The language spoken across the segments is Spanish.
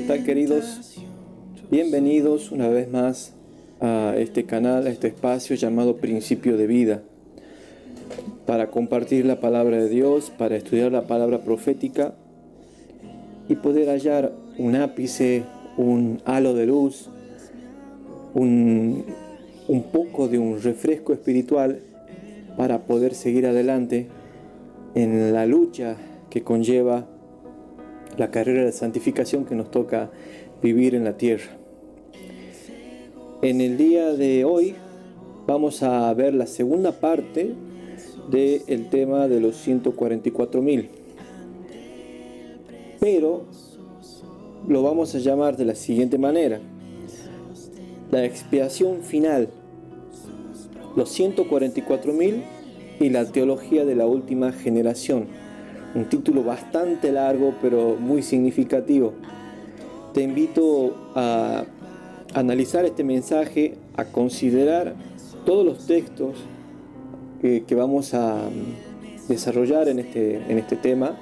tal, queridos? Bienvenidos una vez más a este canal, a este espacio llamado Principio de Vida, para compartir la palabra de Dios, para estudiar la palabra profética y poder hallar un ápice, un halo de luz, un poco de un refresco espiritual para poder seguir adelante en la lucha que conlleva la carrera de santificación que nos toca vivir en la tierra. En el día de hoy vamos a ver la segunda parte del tema de los 144.000, pero lo vamos a llamar de la siguiente manera: la expiación final, los 144.000 y la teología de la última generación. Un título bastante largo, pero muy significativo. Te invito a analizar este mensaje, a considerar todos los textos que vamos a desarrollar en este tema,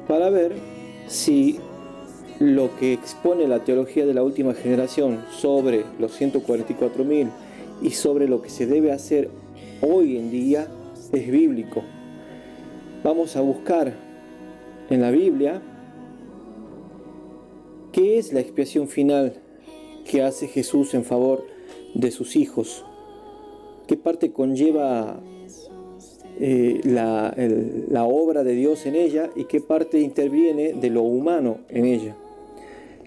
para ver si lo que expone la teología de la última generación sobre los 144.000 y sobre lo que se debe hacer hoy en día es bíblico. Vamos a buscar en la Biblia qué es la expiación final que hace Jesús en favor de sus hijos, qué parte conlleva la obra de Dios en ella y qué parte interviene de lo humano en ella.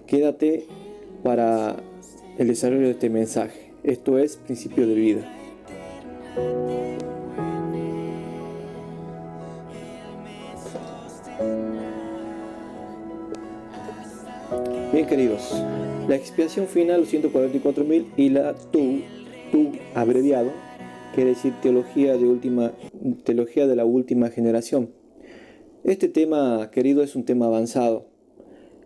Quédate para el desarrollo de este mensaje. Esto es Principio de Vida. Bien, queridos, la expiación final, los 144.000, y la TU abreviado, quiere decir teología de la última generación. Este tema, querido, es un tema avanzado.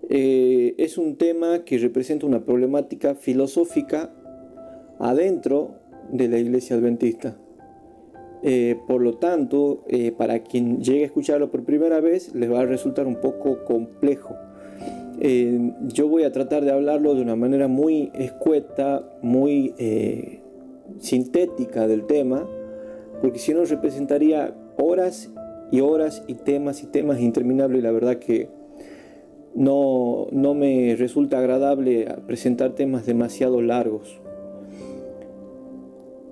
Es un tema que representa una problemática filosófica adentro de la Iglesia Adventista. Por lo tanto, para quien llegue a escucharlo por primera vez, les va a resultar un poco complejo. Yo voy a tratar de hablarlo de una manera muy escueta, muy sintética del tema, porque si no representaría horas y horas y temas interminables, y la verdad que no me resulta agradable presentar temas demasiado largos.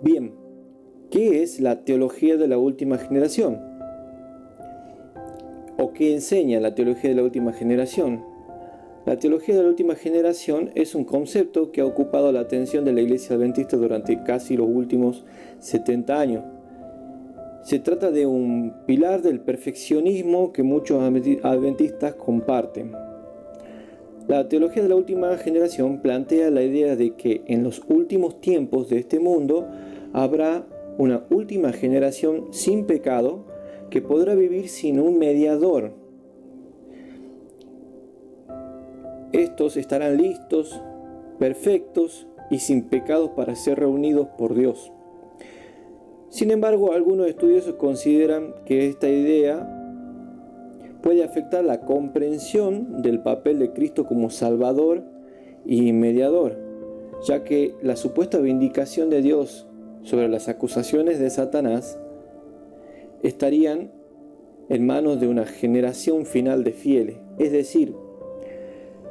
Bien, ¿qué es la teología de la última generación? ¿O qué enseña la teología de la última generación? La teología de la última generación es un concepto que ha ocupado la atención de la Iglesia Adventista durante casi los últimos 70 años. Se trata de un pilar del perfeccionismo que muchos adventistas comparten. La teología de la última generación plantea la idea de que en los últimos tiempos de este mundo habrá una última generación sin pecado que podrá vivir sin un mediador. Estos estarán listos, perfectos y sin pecados para ser reunidos por Dios. Sin embargo, algunos estudiosos consideran que esta idea puede afectar la comprensión del papel de Cristo como Salvador y Mediador, ya que la supuesta vindicación de Dios sobre las acusaciones de Satanás estarían en manos de una generación final de fieles. Es decir,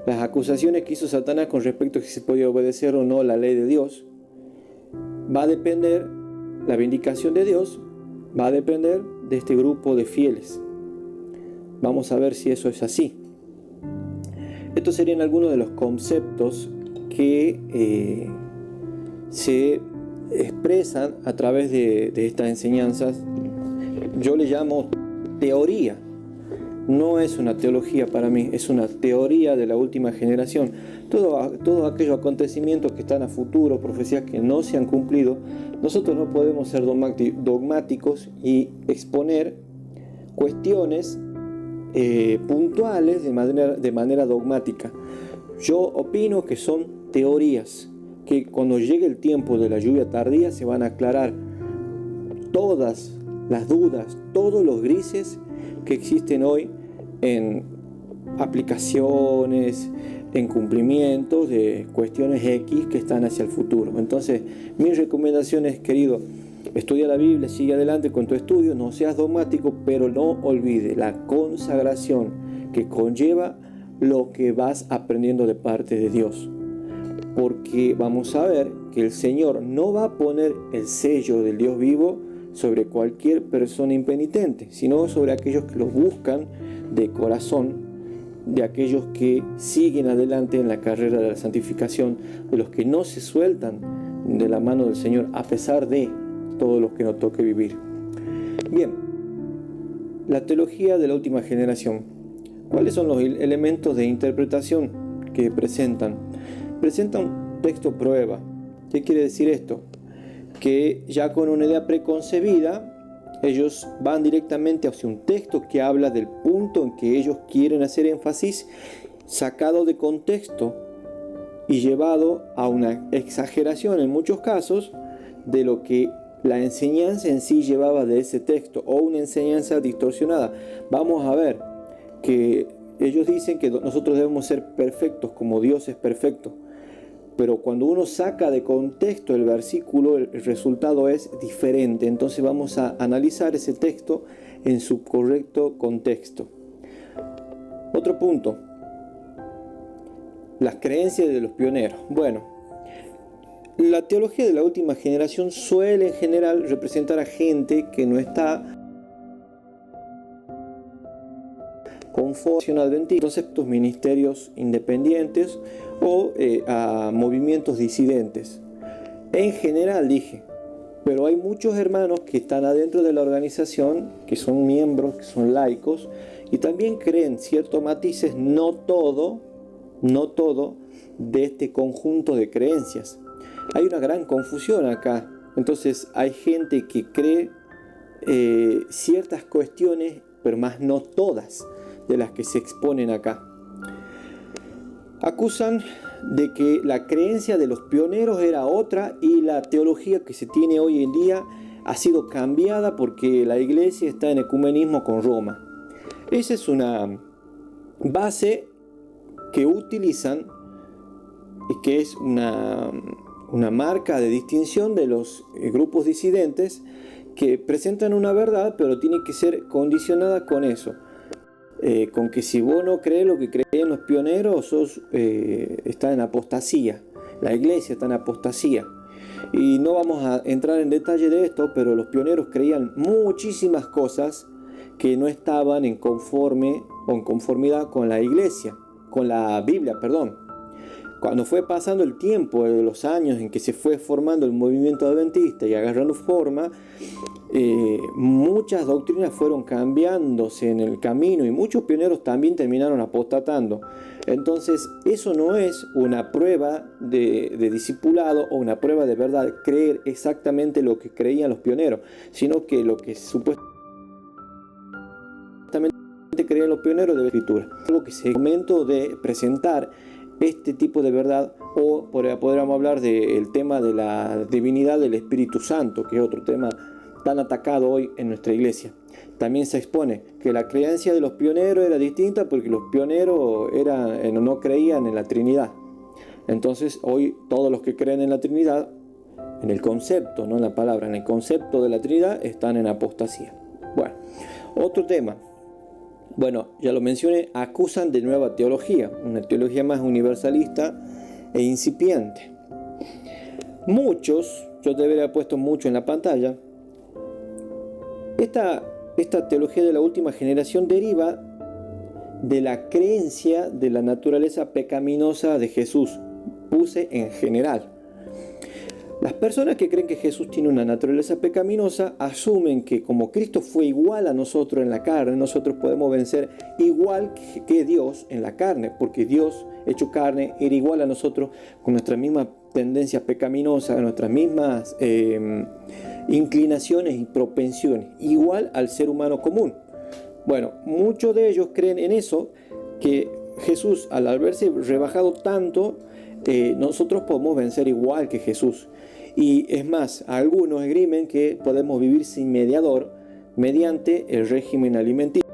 las acusaciones que hizo Satanás con respecto a si se podía obedecer o no la ley de Dios, va a depender, la vindicación de Dios va a depender de este grupo de fieles. Vamos a ver si eso es así. Estos serían algunos de los conceptos que se expresan a través de estas enseñanzas. Yo le llamo teoría. No es una teología para mí, es una teoría de la última generación. Todos aquellos acontecimientos que están a futuro, profecías que no se han cumplido, nosotros no podemos ser dogmáticos y exponer cuestiones puntuales de manera dogmática. Yo opino que son teorías, que cuando llegue el tiempo de la lluvia tardía se van a aclarar todas las dudas, todos los grises que existen hoy en aplicaciones, en cumplimiento de cuestiones X que están hacia el futuro. Entonces, mi recomendación es, querido, estudia la Biblia, sigue adelante con tu estudio, no seas dogmático, pero no olvide la consagración que conlleva lo que vas aprendiendo de parte de Dios. Porque vamos a ver que el Señor no va a poner el sello del Dios vivo sobre cualquier persona impenitente, sino sobre aquellos que lo buscan de corazón, de aquellos que siguen adelante en la carrera de la santificación, de los que no se sueltan de la mano del Señor a pesar de todo lo que nos toque vivir. Bien, la teología de la última generación. ¿Cuáles son los elementos de interpretación que presentan? Presenta un texto prueba. ¿Qué quiere decir esto? Que ya con una idea preconcebida, ellos van directamente hacia un texto que habla del punto en que ellos quieren hacer énfasis, sacado de contexto y llevado a una exageración en muchos casos de lo que la enseñanza en sí llevaba de ese texto, o una enseñanza distorsionada. Vamos a ver que ellos dicen que nosotros debemos ser perfectos como Dios es perfecto. Pero cuando uno saca de contexto el versículo, el resultado es diferente. Entonces vamos a analizar ese texto en su correcto contexto. Otro punto, las creencias de los pioneros. Bueno, la teología de la última generación suele en general representar a gente que no está conforme a conceptos ministerios independientes o a movimientos disidentes. En general dije, pero hay muchos hermanos que están adentro de la organización, que son miembros, que son laicos, y también creen ciertos matices, no todo de este conjunto de creencias. Hay una gran confusión acá. Entonces hay gente que cree ciertas cuestiones, pero más no todas de las que se exponen acá. Acusan de que la creencia de los pioneros era otra y la teología que se tiene hoy en día ha sido cambiada porque la iglesia está en ecumenismo con Roma. Esa es una base que utilizan y que es una marca de distinción de los grupos disidentes que presentan una verdad, pero tiene que ser condicionada con eso. Con que si vos no crees lo que creían los pioneros, está en apostasía. La iglesia está en apostasía. Y no vamos a entrar en detalle de esto, pero los pioneros creían muchísimas cosas que no estaban en conformidad con la iglesia, con la Biblia, perdón. Cuando fue pasando el tiempo, los años en que se fue formando el movimiento adventista y agarrando forma, muchas doctrinas fueron cambiándose en el camino y muchos pioneros también terminaron apostatando. Entonces eso no es una prueba de discipulado o una prueba de verdad, creer exactamente lo que creían los pioneros, sino que lo que supuestamente creían los pioneros de la escritura. Algo que es el momento de presentar este tipo de verdad, o podríamos hablar del tema de la divinidad del Espíritu Santo, que es otro tema tan atacado hoy en nuestra iglesia. También se expone que la creencia de los pioneros era distinta porque los pioneros no creían en la Trinidad. Entonces hoy todos los que creen en la Trinidad, en el concepto, no en la palabra, en el concepto de la Trinidad, están en apostasía. Bueno, otro tema. Bueno, ya lo mencioné, acusan de nueva teología, una teología más universalista e incipiente. Muchos, yo debería haber puesto mucho en la pantalla, esta teología de la última generación deriva de la creencia de la naturaleza pecaminosa de Jesús. Puse en general. Las personas que creen que Jesús tiene una naturaleza pecaminosa asumen que como Cristo fue igual a nosotros en la carne, nosotros podemos vencer igual que Dios en la carne, porque Dios hecho carne era igual a nosotros con nuestras mismas tendencias pecaminosas, nuestras mismas inclinaciones y propensiones, igual al ser humano común. Bueno, muchos de ellos creen en eso, que Jesús al haberse rebajado tanto, nosotros podemos vencer igual que Jesús. Y es más, algunos esgrimen que podemos vivir sin mediador mediante el régimen alimenticio.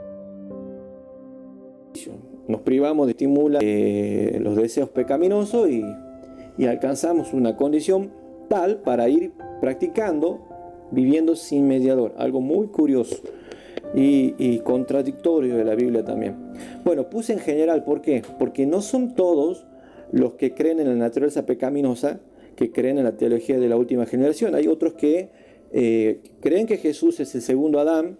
nos privamos de estimular los deseos pecaminosos y alcanzamos una condición tal para ir practicando, viviendo sin mediador. Algo muy curioso y contradictorio de la Biblia también. Bueno, puse en general, ¿por qué? Porque no son todos los que creen en la naturaleza pecaminosa que creen en la teología de la última generación. Hay otros que creen que Jesús es el segundo Adán,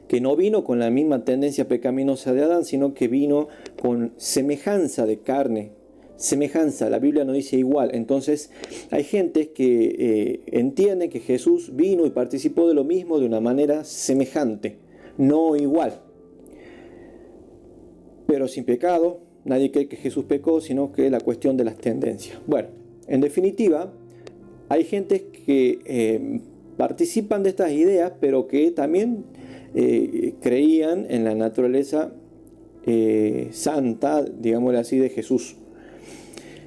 que no vino con la misma tendencia pecaminosa de Adán, sino que vino con semejanza de carne. Semejanza, la Biblia no dice igual. Entonces hay gente que entiende que Jesús vino y participó de lo mismo de una manera semejante, no igual. Pero sin pecado, nadie cree que Jesús pecó, sino que es la cuestión de las tendencias. Bueno, en definitiva, hay gente que participan de estas ideas, pero que también creían en la naturaleza santa, digámoslo así, de Jesús.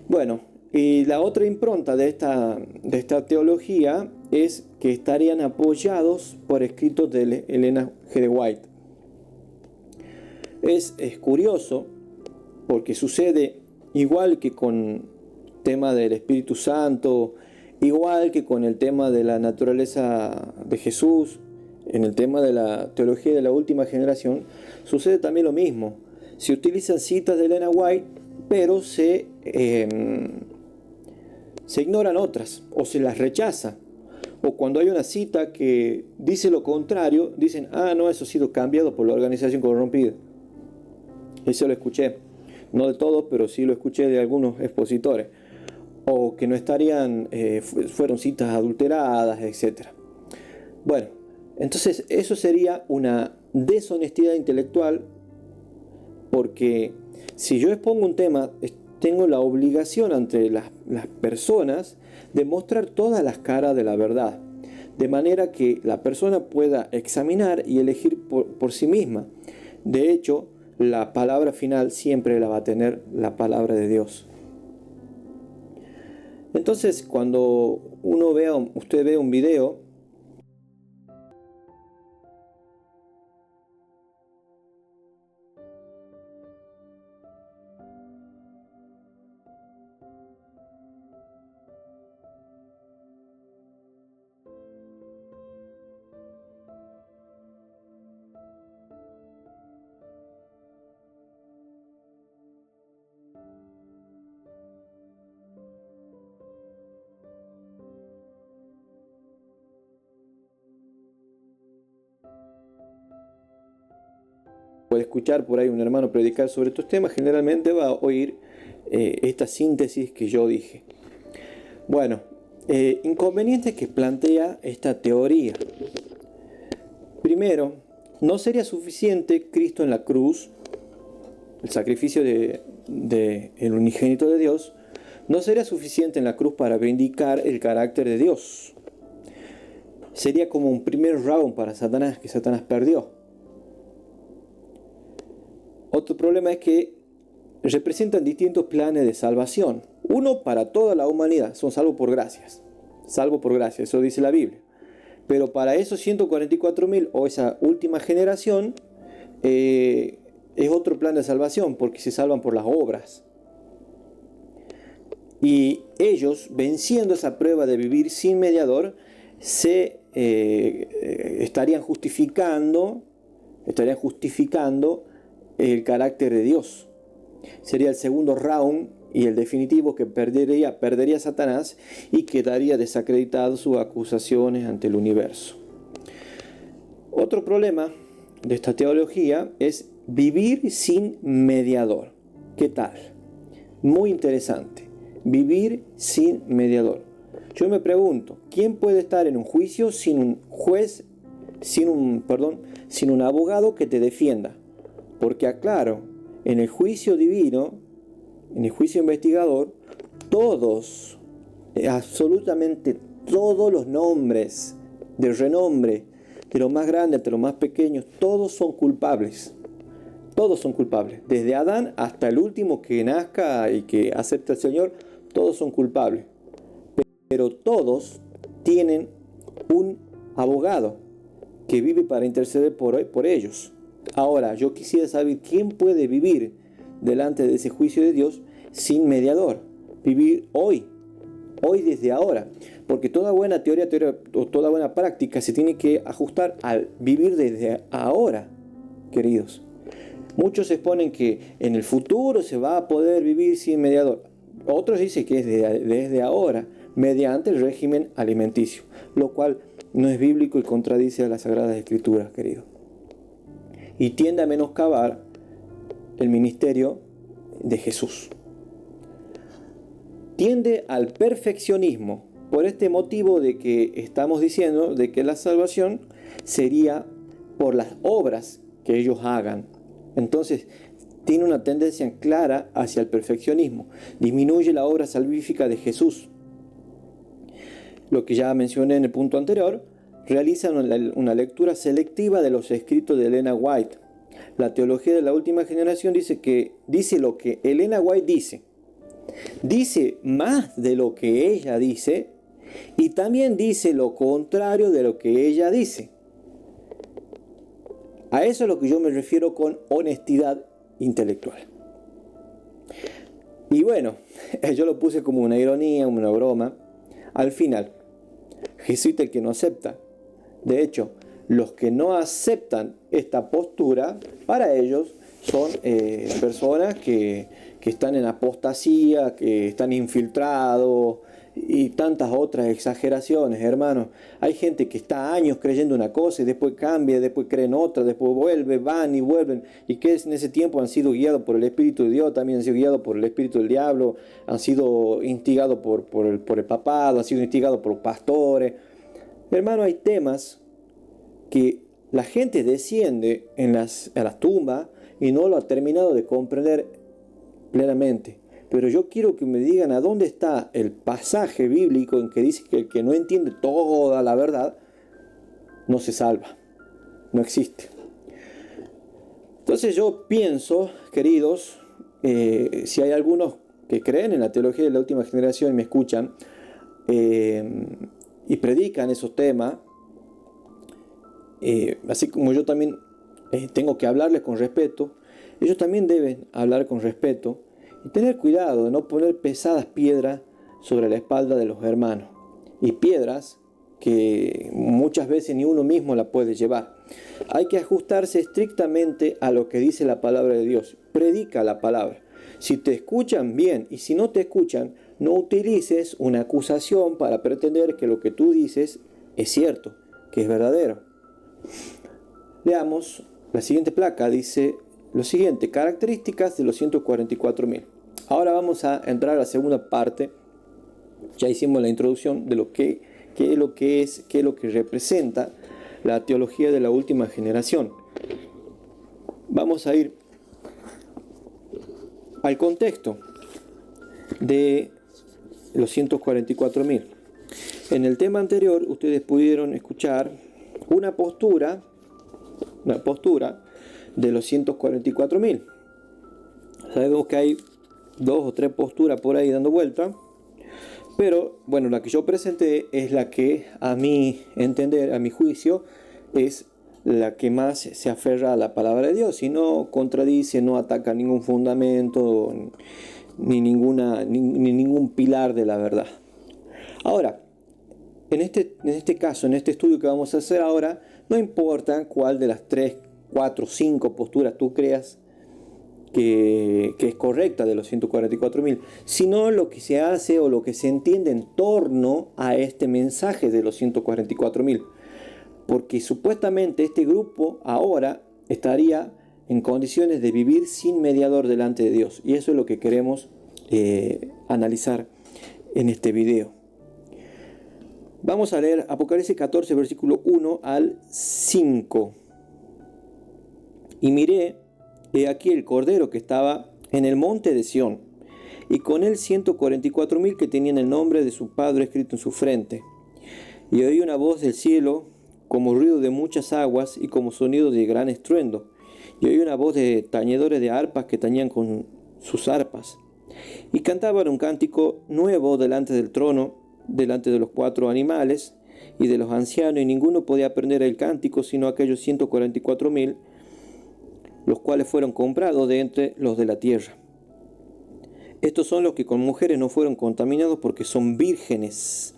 Bueno, y la otra impronta de esta teología es que estarían apoyados por escritos de Elena G. de White. Es curioso porque sucede igual que con el tema del Espíritu Santo, igual que con el tema de la naturaleza de Jesús, en el tema de la teología de la última generación, sucede también lo mismo. Se utilizan citas de Elena White, pero se ignoran otras o se las rechaza. O cuando hay una cita que dice lo contrario, dicen, no, eso ha sido cambiado por la organización corrompida. Eso lo escuché, no de todos, pero sí lo escuché de algunos expositores. O que no estarían, fueron citas adulteradas, etc. Bueno, entonces eso sería una deshonestidad intelectual, porque si yo expongo un tema, tengo la obligación ante las personas de mostrar todas las caras de la verdad, de manera que la persona pueda examinar y elegir por sí misma. De hecho, la palabra final siempre la va a tener la palabra de Dios. Entonces, cuando usted ve un video, puede escuchar por ahí un hermano predicar sobre estos temas, generalmente va a oír esta síntesis que yo dije. Bueno, inconvenientes que plantea esta teoría. Primero, no sería suficiente Cristo en la cruz, el sacrificio del unigénito de Dios, no sería suficiente en la cruz para vindicar el carácter de Dios. Sería como un primer round para Satanás, que Satanás perdió. Otro problema es que representan distintos planes de salvación. Uno para toda la humanidad, son salvos por gracias. Salvo por gracia, eso dice la Biblia. Pero para esos 144.000 o esa última generación, es otro plan de salvación, porque se salvan por las obras. Y ellos, venciendo esa prueba de vivir sin mediador, se estarían justificando el carácter de Dios. Sería el segundo round y el definitivo que perdería Satanás y quedaría desacreditado sus acusaciones ante el universo. Otro problema de esta teología es vivir sin mediador. ¿Qué tal? Muy interesante. Vivir sin mediador. Yo me pregunto, ¿quién puede estar en un juicio sin un juez, sin un abogado que te defienda? Porque aclaro, en el juicio divino, en el juicio investigador, todos, absolutamente todos los nombres de renombre, de los más grandes hasta los más pequeños, todos son culpables. Todos son culpables. Desde Adán hasta el último que nazca y que acepte al Señor, todos son culpables. Pero todos tienen un abogado que vive para interceder por ellos. Ahora, yo quisiera saber quién puede vivir delante de ese juicio de Dios sin mediador. Vivir hoy desde ahora. Porque toda buena teoría o toda buena práctica se tiene que ajustar al vivir desde ahora, queridos. Muchos exponen que en el futuro se va a poder vivir sin mediador. Otros dicen que es desde ahora, mediante el régimen alimenticio, lo cual no es bíblico y contradice a las Sagradas Escrituras, queridos. Y tiende a menoscabar el ministerio de Jesús. Tiende al perfeccionismo, por este motivo de que estamos diciendo de que la salvación sería por las obras que ellos hagan. Entonces, tiene una tendencia clara hacia el perfeccionismo. Disminuye la obra salvífica de Jesús. Lo que ya mencioné en el punto anterior, realizan una lectura selectiva de los escritos de Elena White. La teología de la última generación dice lo que Elena White dice. Dice más de lo que ella dice y también dice lo contrario de lo que ella dice. A eso es lo que yo me refiero con honestidad intelectual. Y bueno, yo lo puse como una ironía, una broma. Al final, Jesús es el que no acepta. De hecho, los que no aceptan esta postura, para ellos son personas que están en apostasía, que están infiltrados y tantas otras exageraciones, hermanos. Hay gente que está años creyendo una cosa y después cambia, después creen otra, después vuelve, van y vuelven, y que en ese tiempo han sido guiados por el Espíritu de Dios, también han sido guiados por el Espíritu del diablo, han sido instigados por el papado, han sido instigados por pastores. Hermano, hay temas que la gente desciende a las tumbas y no lo ha terminado de comprender plenamente. Pero yo quiero que me digan a dónde está el pasaje bíblico en que dice que el que no entiende toda la verdad no se salva. No existe. Entonces yo pienso, queridos, si hay algunos que creen en la teología de la última generación y me escuchan y predican esos temas, así como yo también tengo que hablarles con respeto, ellos también deben hablar con respeto y tener cuidado de no poner pesadas piedras sobre la espalda de los hermanos, y piedras que muchas veces ni uno mismo la puede llevar. Hay que ajustarse estrictamente a lo que dice la palabra de Dios. Predica la palabra. Si te escuchan, bien, y si no te escuchan, no utilices una acusación para pretender que lo que tú dices es cierto, que es verdadero. Veamos, la siguiente placa dice lo siguiente: características de los 144.000. Ahora vamos a entrar a la segunda parte. Ya hicimos la introducción de qué es lo que representa la teología de la última generación. Vamos a ir al contexto de los 144.000. En el tema anterior ustedes pudieron escuchar una postura de los 144.000. Sabemos que hay 2 o 3 posturas por ahí dando vuelta, pero bueno, la que yo presenté es la que a mi entender, a mi juicio, es la que más se aferra a la palabra de Dios y no contradice, no ataca ningún fundamento ni ningún pilar de la verdad. Ahora, en este caso, en este estudio que vamos a hacer ahora, no importa cuál de las 3, 4, 5 posturas tú creas que es correcta de los 144.000, sino lo que se hace o lo que se entiende en torno a este mensaje de los 144.000. Porque supuestamente este grupo ahora estaría en condiciones de vivir sin mediador delante de Dios. Y eso es lo que queremos analizar en este video. Vamos a leer Apocalipsis 14, versículo 1 al 5. Y miré, he aquí el Cordero que estaba en el monte de Sión, y con él 144.000 que tenían el nombre de su Padre escrito en su frente. Y oí una voz del cielo, como ruido de muchas aguas, y como sonido de gran estruendo. Y oí una voz de tañedores de arpas que tañían con sus arpas. Y cantaban un cántico nuevo delante del trono, delante de los 4 animales y de los ancianos, y ninguno podía aprender el cántico sino aquellos 144.000 los cuales fueron comprados de entre los de la tierra. Estos son los que con mujeres no fueron contaminados porque son vírgenes.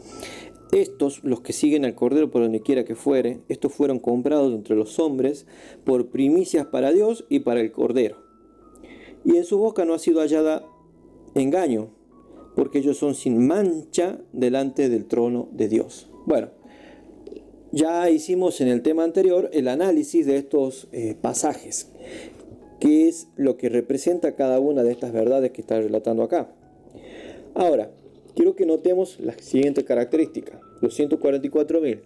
Estos, los que siguen al Cordero por donde quiera que fuere, estos fueron comprados entre los hombres por primicias para Dios y para el Cordero. Y en su boca no ha sido hallada engaño, porque ellos son sin mancha delante del trono de Dios. Bueno, ya hicimos en el tema anterior el análisis de estos pasajes. ¿Qué es lo que representa cada una de estas verdades que está relatando acá? Ahora, quiero que notemos la siguiente característica. Los 144.000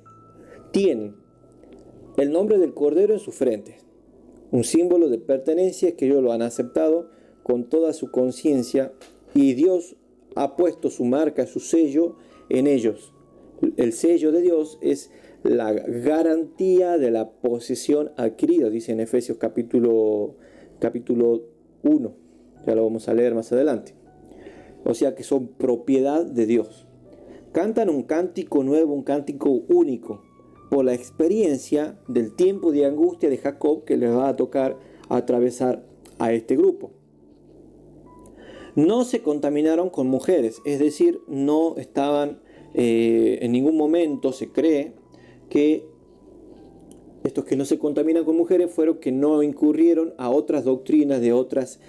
tienen el nombre del Cordero en sus frentes, un símbolo de pertenencia que ellos lo han aceptado con toda su conciencia y Dios ha puesto su marca, su sello en ellos. El sello de Dios es la garantía de la posesión adquirida, dice en Efesios capítulo 1. Ya lo vamos a leer más adelante. O sea que son propiedad de Dios. Cantan un cántico nuevo, un cántico único, por la experiencia del tiempo de angustia de Jacob que les va a tocar atravesar a este grupo. No se contaminaron con mujeres, es decir, no estaban en ningún momento, se cree que estos que no se contaminan con mujeres fueron que no incurrieron a otras doctrinas de otras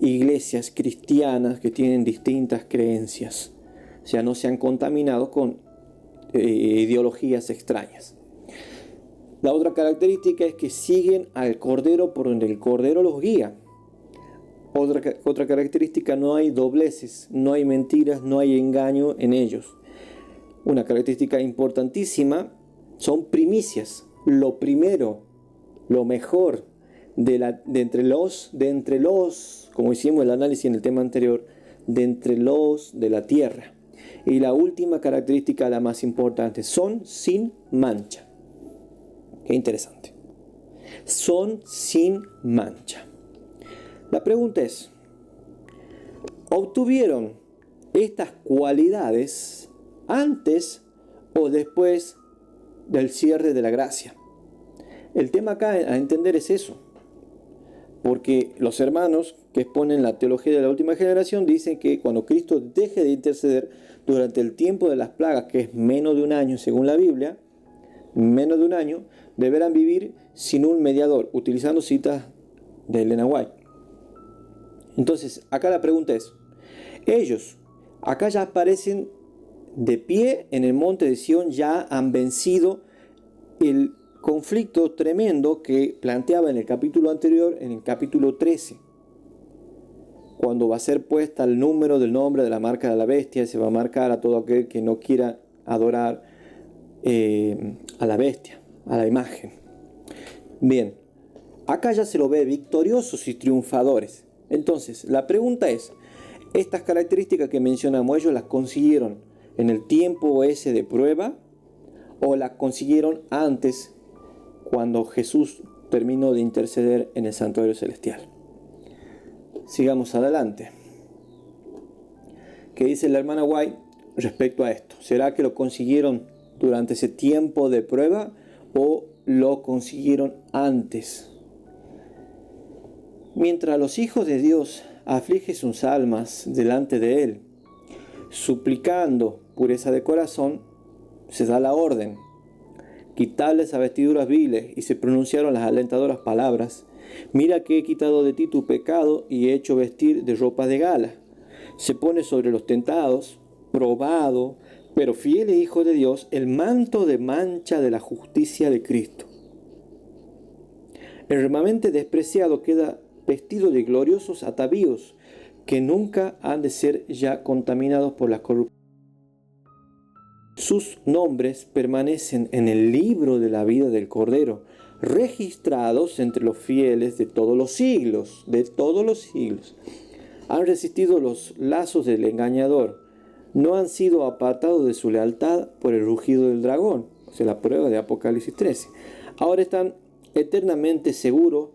iglesias cristianas que tienen distintas creencias. O sea, no se han contaminado con ideologías extrañas. La otra característica es que siguen al Cordero por donde el Cordero los guía. Otra característica, no hay dobleces, no hay mentiras, no hay engaño en ellos. Una característica importantísima son primicias. Lo primero, lo mejor de entre los, como hicimos el análisis en el tema anterior, de entre los de la tierra. Y la última característica, la más importante, son sin mancha. Qué interesante. Son sin mancha. La pregunta es, ¿obtuvieron estas cualidades antes o después del cierre de la gracia? El tema acá a entender es eso. Porque los hermanos que exponen la teología de la última generación dicen que cuando Cristo deje de interceder durante el tiempo de las plagas, que es menos de un año según la Biblia, menos de un año, deberán vivir sin un mediador, utilizando citas de Elena White. Entonces, acá la pregunta es, ellos, acá ya aparecen de pie en el monte de Sión, ya han vencido el conflicto tremendo que planteaba en el capítulo anterior, en el capítulo 13, cuando va a ser puesta el número del nombre de la marca de la bestia, se va a marcar a todo aquel que no quiera adorar a la bestia, a la imagen. Bien, acá ya se lo ve victoriosos y triunfadores. Entonces, la pregunta es, estas características que mencionamos, ¿ellos las consiguieron en el tiempo ese de prueba o las consiguieron antes, cuando Jesús terminó de interceder en el santuario celestial? Sigamos adelante. ¿Qué dice la hermana White respecto a esto? ¿Será que lo consiguieron durante ese tiempo de prueba o lo consiguieron antes? Mientras los hijos de Dios afligen sus almas delante de Él, suplicando pureza de corazón, se da la orden: quitarles a vestiduras viles, y se pronunciaron las alentadoras palabras: mira que he quitado de ti tu pecado y he hecho vestir de ropa de gala. Se pone sobre los tentados, probado, pero fiel e hijo de Dios, el manto de mancha de la justicia de Cristo. El remanente despreciado queda vestido de gloriosos atavíos que nunca han de ser ya contaminados por la corrupción. Sus nombres permanecen en el libro de la vida del Cordero, registrados entre los fieles de todos los siglos, Han resistido los lazos del engañador, no han sido apartados de su lealtad por el rugido del dragón, o sea, la prueba de Apocalipsis 13. Ahora están eternamente seguros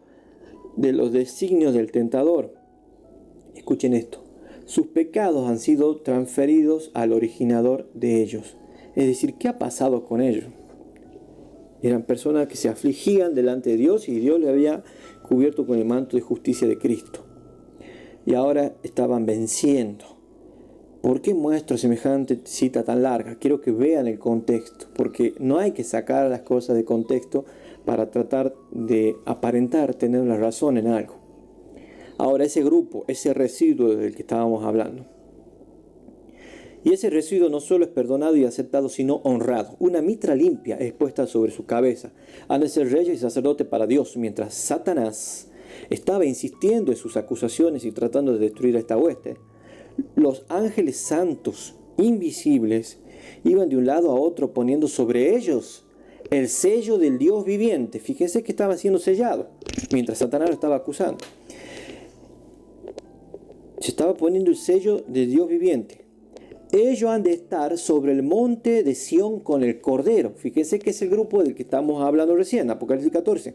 de los designios del tentador. Escuchen esto: sus pecados han sido transferidos al originador de ellos. Es decir, ¿qué ha pasado con ellos? Eran personas que se afligían delante de Dios y Dios le había cubiertos con el manto de justicia de Cristo. Y ahora estaban venciendo. ¿Por qué muestro semejante cita tan larga? Quiero que vean el contexto, porque no hay que sacar las cosas de contexto para tratar de aparentar tener la razón en algo. Ahora, ese grupo, ese residuo del que estábamos hablando. Y ese residuo no solo es perdonado y aceptado, sino honrado. Una mitra limpia es puesta sobre su cabeza. Han de ser reyes y sacerdotes para Dios, mientras Satanás estaba insistiendo en sus acusaciones y tratando de destruir a esta hueste. Los ángeles santos, invisibles, iban de un lado a otro poniendo sobre ellos el sello del Dios viviente. Fíjense que estaba siendo sellado, mientras Satanás lo estaba acusando. Se estaba poniendo el sello del Dios viviente. Ellos han de estar sobre el monte de Sión con el Cordero. Fíjense que es el grupo del que estamos hablando recién, Apocalipsis 14.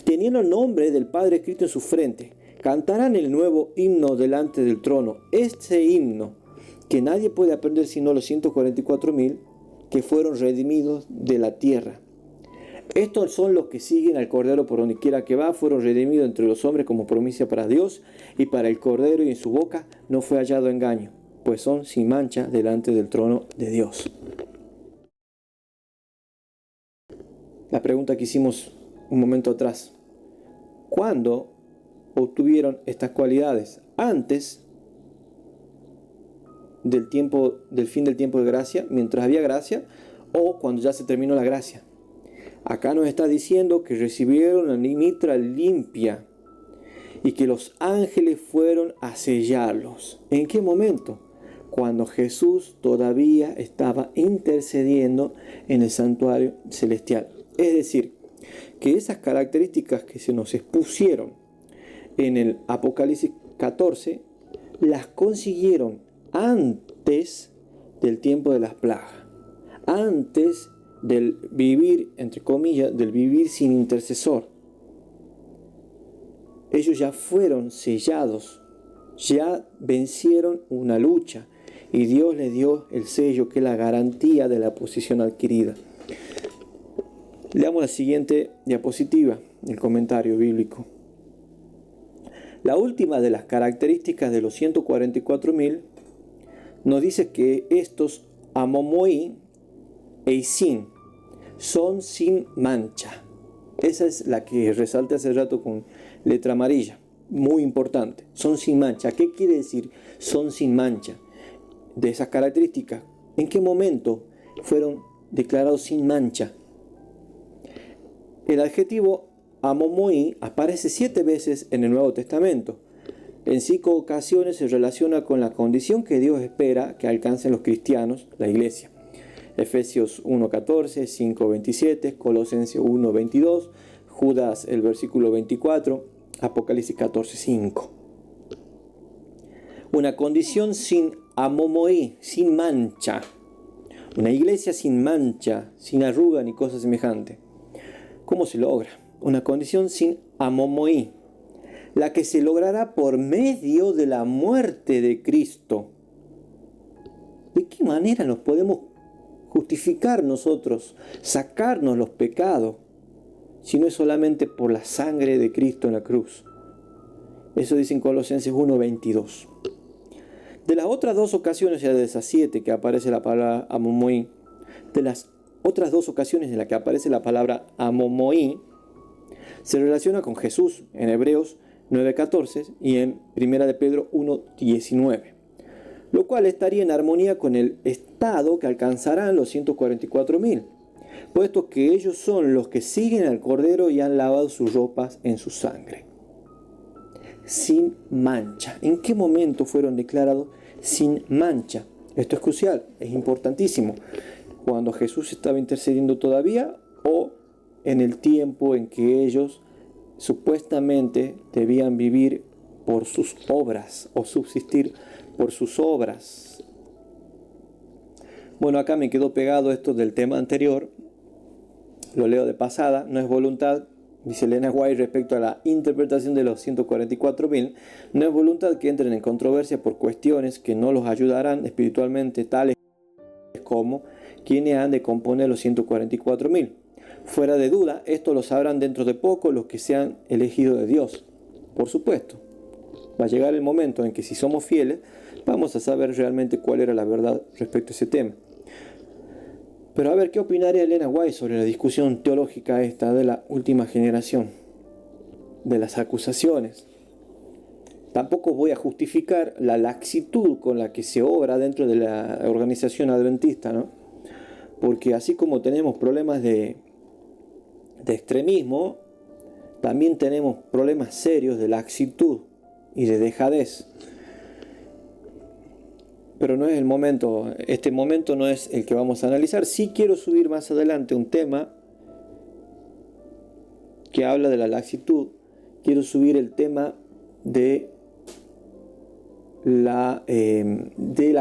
Teniendo el nombre del Padre escrito en su frente. Cantarán el nuevo himno delante del trono. Este himno que nadie puede aprender sino los 144.000 que fueron redimidos de la tierra. Estos son los que siguen al Cordero por donde quiera que va. Fueron redimidos entre los hombres como promesa para Dios y para el Cordero, y en su boca no fue hallado engaño, pues son sin mancha delante del trono de Dios. La pregunta que hicimos un momento atrás: ¿cuándo obtuvieron estas cualidades? ¿Antes del fin del tiempo de gracia, mientras había gracia, o cuando ya se terminó la gracia? Acá nos está diciendo que recibieron la mitra limpia y que los ángeles fueron a sellarlos. ¿En qué momento? Cuando Jesús todavía estaba intercediendo en el santuario celestial. Es decir, que esas características que se nos expusieron en el Apocalipsis 14, las consiguieron antes del tiempo de las plagas, antes del vivir, entre comillas, del vivir sin intercesor. Ellos ya fueron sellados, ya vencieron una lucha, y Dios les dio el sello, que es la garantía de la posición adquirida. Leamos la siguiente diapositiva, el comentario bíblico. La última de las características de los 144.000 nos dice que estos amomoi eisin son sin mancha. Esa es la que resalté hace rato con letra amarilla, muy importante. Son sin mancha. ¿Qué quiere decir son sin mancha? De esas características, ¿en qué momento fueron declarados sin mancha? El adjetivo amomoi aparece 7 veces en el Nuevo Testamento. En 5 ocasiones se relaciona con la condición que Dios espera que alcancen los cristianos, la iglesia. Efesios 1:14, 5:27, Colosenses 1:22, Judas el versículo 24, Apocalipsis 14:5. Una condición sin amomoi, sin mancha. Una iglesia sin mancha, sin arruga ni cosa semejante. ¿Cómo se logra? Una condición sin amomoi, la que se logrará por medio de la muerte de Cristo. ¿De qué manera nos podemos justificar nosotros, sacarnos los pecados, si no es solamente por la sangre de Cristo en la cruz? Eso dice en Colosenses 1:22. De las otras 2 ocasiones, ya de esas 7 que aparece la palabra amomoi, de las otras 2 ocasiones en las que aparece la palabra amomoi, se relaciona con Jesús en Hebreos 9:14 y en 1 de Pedro 1:19, lo cual estaría en armonía con el estado que alcanzarán los 144.000, puesto que ellos son los que siguen al Cordero y han lavado sus ropas en su sangre. Sin mancha. ¿En qué momento fueron declarados sin mancha? Esto es crucial, es importantísimo. Cuando Jesús estaba intercediendo todavía, o en el tiempo en que ellos supuestamente debían vivir por sus obras o subsistir por sus obras. Bueno, acá me quedó pegado esto del tema anterior, lo leo de pasada. No es voluntad, dice Elena White respecto a la interpretación de los 144.000, no es voluntad que entren en controversia por cuestiones que no los ayudarán espiritualmente, tales como quiénes han de componer los 144.000. Fuera de duda, esto lo sabrán dentro de poco los que sean elegidos de Dios. Por supuesto, va a llegar el momento en que si somos fieles, vamos a saber realmente cuál era la verdad respecto a ese tema. Pero a ver, ¿qué opinaría Elena White sobre la discusión teológica esta de la última generación? De las acusaciones. Tampoco voy a justificar la laxitud con la que se obra dentro de la organización adventista, ¿no? Porque así como tenemos problemas de extremismo, también tenemos problemas serios de laxitud y de dejadez. Pero no es el momento, este momento no es el que vamos a analizar. Sí quiero subir más adelante un tema que habla de la laxitud. Quiero subir el tema de la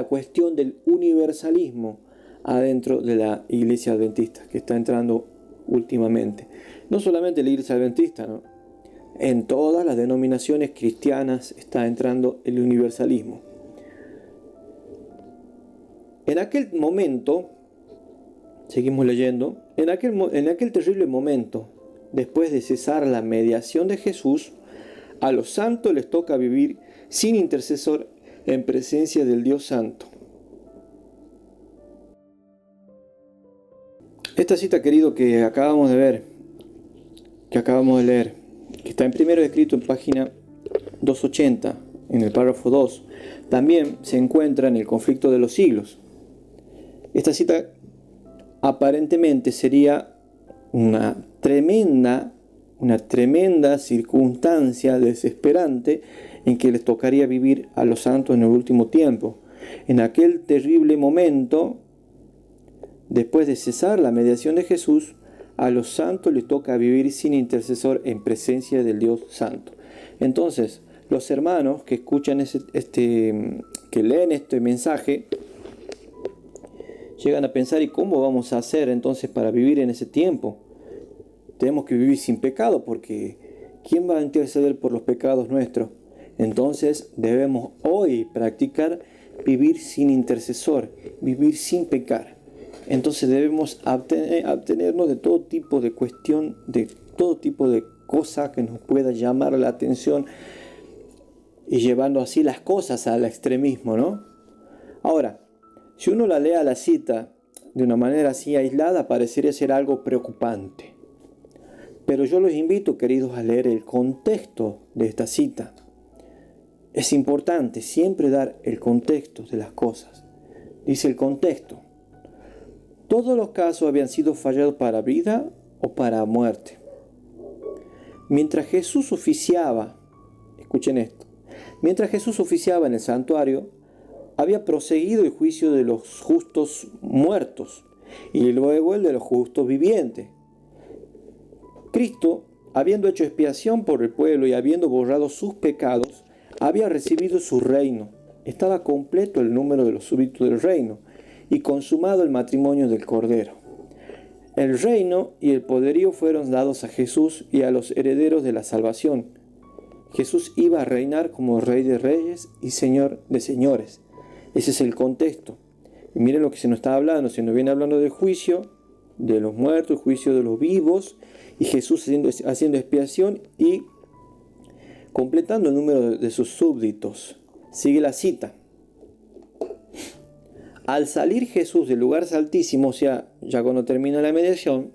cuestión del universalismo adentro de la iglesia adventista, que está entrando últimamente. No solamente la iglesia adventista, ¿no? En todas las denominaciones cristianas está entrando el universalismo. En aquel momento, seguimos leyendo, en aquel terrible momento, después de cesar la mediación de Jesús, a los santos les toca vivir sin intercesor en presencia del Dios Santo. Esta cita, querido, que acabamos de ver, que acabamos de leer, que está en Primero Escrito en página 280, en el párrafo 2, también se encuentra en el conflicto de los siglos. Esta cita aparentemente sería una tremenda circunstancia desesperante en que les tocaría vivir a los santos en el último tiempo. En aquel terrible momento, después de cesar la mediación de Jesús, a los santos les toca vivir sin intercesor en presencia del Dios Santo. Entonces, los hermanos que escuchan que leen este mensaje, llegan a pensar, ¿y cómo vamos a hacer entonces para vivir en ese tiempo? Tenemos que vivir sin pecado, porque ¿quién va a interceder por los pecados nuestros? Entonces debemos hoy practicar vivir sin intercesor, vivir sin pecar. Entonces debemos abstenernos de todo tipo de cuestión, de todo tipo de cosa que nos pueda llamar la atención y llevando así las cosas al extremismo, ¿no? Ahora, si uno la lee a la cita de una manera así aislada, parecería ser algo preocupante. Pero yo los invito, queridos, a leer el contexto de esta cita. Es importante siempre dar el contexto de las cosas. Dice el contexto: todos los casos habían sido fallados para vida o para muerte. Mientras Jesús oficiaba, escuchen esto, mientras Jesús oficiaba en el santuario, había proseguido el juicio de los justos muertos y luego el de los justos vivientes. Cristo, habiendo hecho expiación por el pueblo y habiendo borrado sus pecados, había recibido su reino. Estaba completo el número de los súbditos del reino y consumado el matrimonio del Cordero. El reino y el poderío fueron dados a Jesús y a los herederos de la salvación. Jesús iba a reinar como Rey de Reyes y Señor de Señores. Ese es el contexto. Y miren lo que se nos está hablando. Se nos viene hablando del juicio de los muertos, el juicio de los vivos, y Jesús haciendo expiación y completando el número de sus súbditos. Sigue la cita. Al salir Jesús del lugar altísimo, o sea, ya cuando termina la mediación,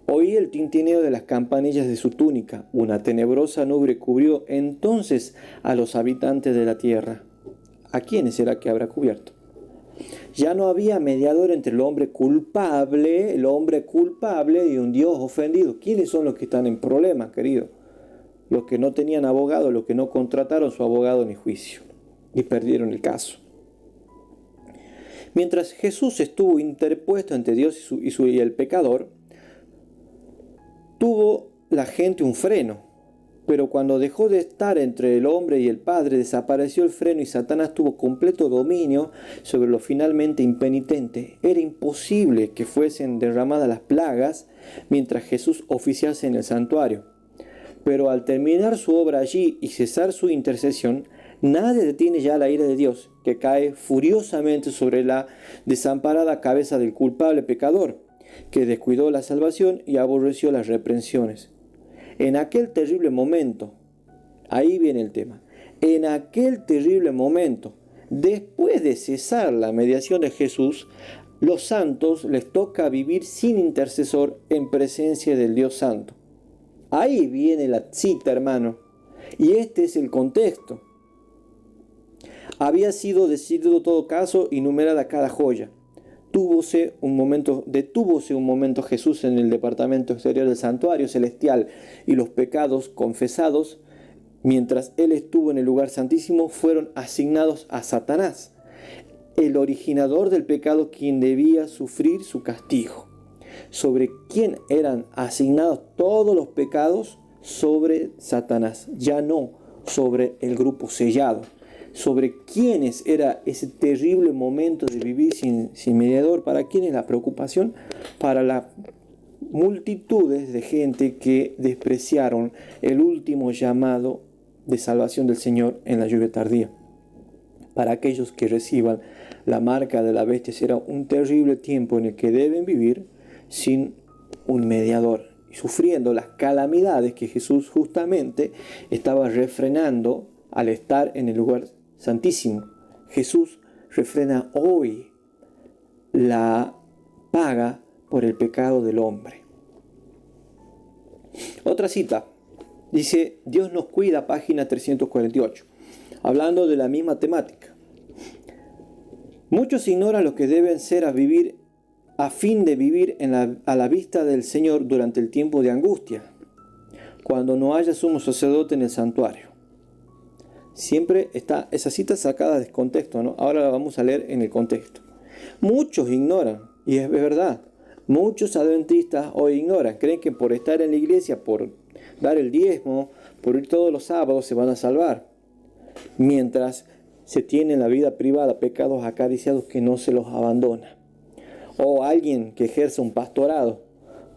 oí el tintineo de las campanillas de su túnica. Una tenebrosa nube cubrió entonces a los habitantes de la tierra. ¿A quiénes será que habrá cubierto? Ya no había mediador entre el hombre culpable y un Dios ofendido. ¿Quiénes son los que están en problemas, querido? Los que no tenían abogado, los que no contrataron su abogado ni juicio y perdieron el caso. Mientras Jesús estuvo interpuesto entre Dios y el pecador, tuvo la gente un freno. Pero cuando dejó de estar entre el hombre y el Padre, desapareció el freno y Satanás tuvo completo dominio sobre lo finalmente impenitente. Era imposible que fuesen derramadas las plagas mientras Jesús oficiase en el santuario. Pero al terminar su obra allí y cesar su intercesión, nadie detiene ya la ira de Dios, que cae furiosamente sobre la desamparada cabeza del culpable pecador. que descuidó la salvación y aborreció las reprensiones. En aquel terrible momento, ahí viene el tema, en aquel terrible momento, después de cesar la mediación de Jesús, los santos les toca vivir sin intercesor en presencia del Dios Santo. Ahí viene la cita, hermano, y este es el contexto. Había sido decidido todo caso y numerada cada joya. Detúvose un momento Jesús en el departamento exterior del santuario celestial, y los pecados confesados mientras él estuvo en el lugar santísimo fueron asignados a Satanás, el originador del pecado, quien debía sufrir su castigo. ¿Sobre quién eran asignados todos los pecados? Sobre Satanás, ya no sobre el grupo sellado. ¿Sobre quiénes era ese terrible momento de vivir sin mediador? ¿Para quién es la preocupación? Para las multitudes de gente que despreciaron el último llamado de salvación del Señor en la lluvia tardía. Para aquellos que reciban la marca de la bestia será un terrible tiempo en el que deben vivir sin un mediador y sufriendo las calamidades que Jesús justamente estaba refrenando al estar en el lugar santísimo. Jesús refrena hoy la paga por el pecado del hombre. Otra cita dice: Dios nos cuida, página 348, hablando de la misma temática. Muchos ignoran lo que deben ser a fin de vivir a la vista del Señor durante el tiempo de angustia, cuando no haya sumo sacerdote en el santuario. Siempre está esa cita sacada de contexto, ¿no? Ahora la vamos a leer en el contexto. Muchos ignoran, y es verdad, muchos adventistas hoy ignoran, creen que por estar en la iglesia, por dar el diezmo, por ir todos los sábados se van a salvar, mientras se tiene en la vida privada pecados acariciados que no se los abandona. O alguien que ejerce un pastorado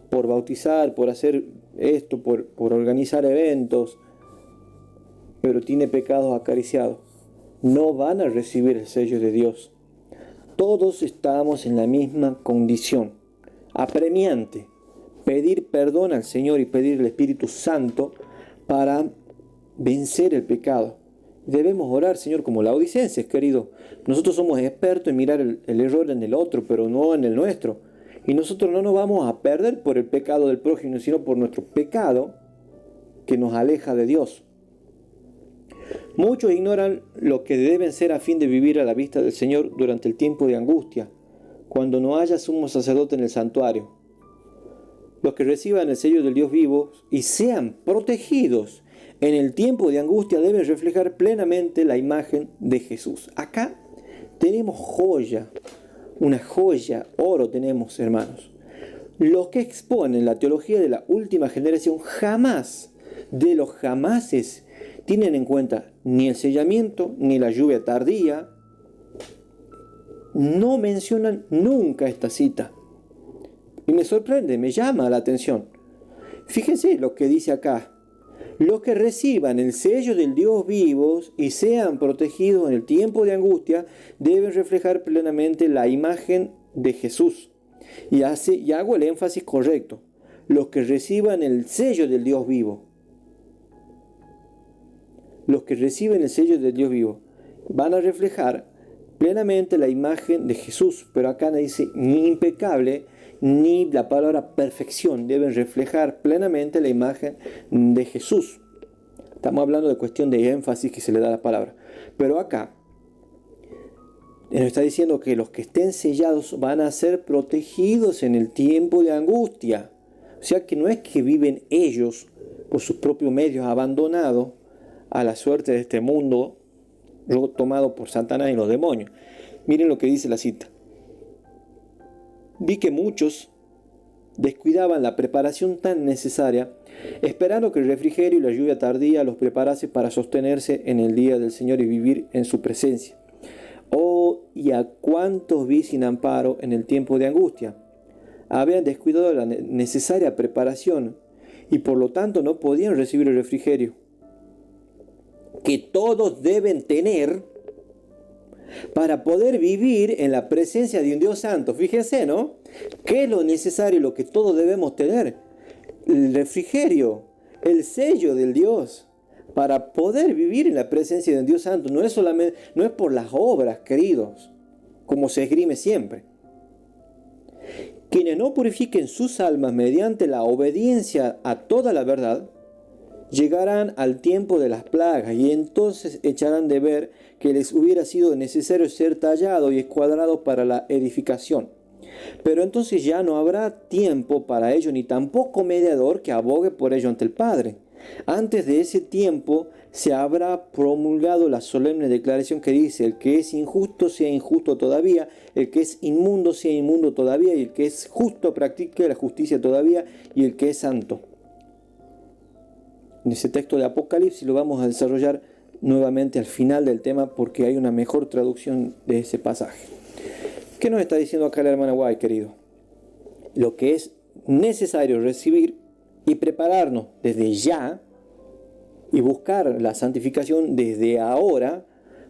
por bautizar, por hacer esto, por organizar eventos, pero tiene pecados acariciados, no van a recibir el sello de Dios. Todos estamos en la misma condición, apremiante: pedir perdón al Señor y pedir el Espíritu Santo para vencer el pecado. Debemos orar, Señor, como laodicenses, querido. Nosotros somos expertos en mirar el error en el otro, pero no en el nuestro. Y nosotros no nos vamos a perder por el pecado del prójimo, sino por nuestro pecado que nos aleja de Dios. Muchos ignoran lo que deben ser a fin de vivir a la vista del Señor durante el tiempo de angustia, cuando no haya sumo sacerdote en el santuario. Los que reciban el sello del Dios vivo y sean protegidos en el tiempo de angustia deben reflejar plenamente la imagen de Jesús. Acá tenemos joya, una joya, oro tenemos, hermanos. Los que exponen la teología de la última generación jamás, de los jamases, tienen en cuenta ni el sellamiento, ni la lluvia tardía. No mencionan nunca esta cita. Y me sorprende, me llama la atención. Fíjense lo que dice acá: los que reciban el sello del Dios vivo y sean protegidos en el tiempo de angustia deben reflejar plenamente la imagen de Jesús. Y hago el énfasis correcto: los que reciban el sello del Dios vivo. Los que reciben el sello del Dios vivo van a reflejar plenamente la imagen de Jesús. Pero acá no dice ni impecable ni la palabra perfección. Deben reflejar plenamente la imagen de Jesús. Estamos hablando de cuestión de énfasis que se le da a la palabra. Pero acá nos está diciendo que los que estén sellados van a ser protegidos en el tiempo de angustia. O sea que no es que viven ellos por sus propios medios, abandonados a la suerte de este mundo tomado por Satanás y los demonios. Miren lo que dice la cita: vi que muchos descuidaban la preparación tan necesaria, esperando que el refrigerio y la lluvia tardía los preparase para sostenerse en el día del Señor y vivir en su presencia. Oh, y a cuántos vi sin amparo en el tiempo de angustia. Habían descuidado la necesaria preparación y por lo tanto no podían recibir el refrigerio que todos deben tener para poder vivir en la presencia de un Dios santo. Fíjense, ¿no? ¿Qué es lo necesario, lo que todos debemos tener? El refrigerio, el sello del Dios, para poder vivir en la presencia de un Dios santo. No es solamente, no es por las obras, queridos, como se esgrime siempre. Quienes no purifiquen sus almas mediante la obediencia a toda la verdad, llegarán al tiempo de las plagas y entonces echarán de ver que les hubiera sido necesario ser tallados y escuadrados para la edificación. Pero entonces ya no habrá tiempo para ello, ni tampoco mediador que abogue por ello ante el Padre. Antes de ese tiempo se habrá promulgado la solemne declaración que dice: el que es injusto sea injusto todavía, el que es inmundo sea inmundo todavía, y el que es justo practique la justicia todavía, y el que es santo. En ese texto de Apocalipsis lo vamos a desarrollar nuevamente al final del tema, porque hay una mejor traducción de ese pasaje. ¿Qué nos está diciendo acá la hermana White, querido? Lo que es necesario recibir y prepararnos desde ya y buscar la santificación desde ahora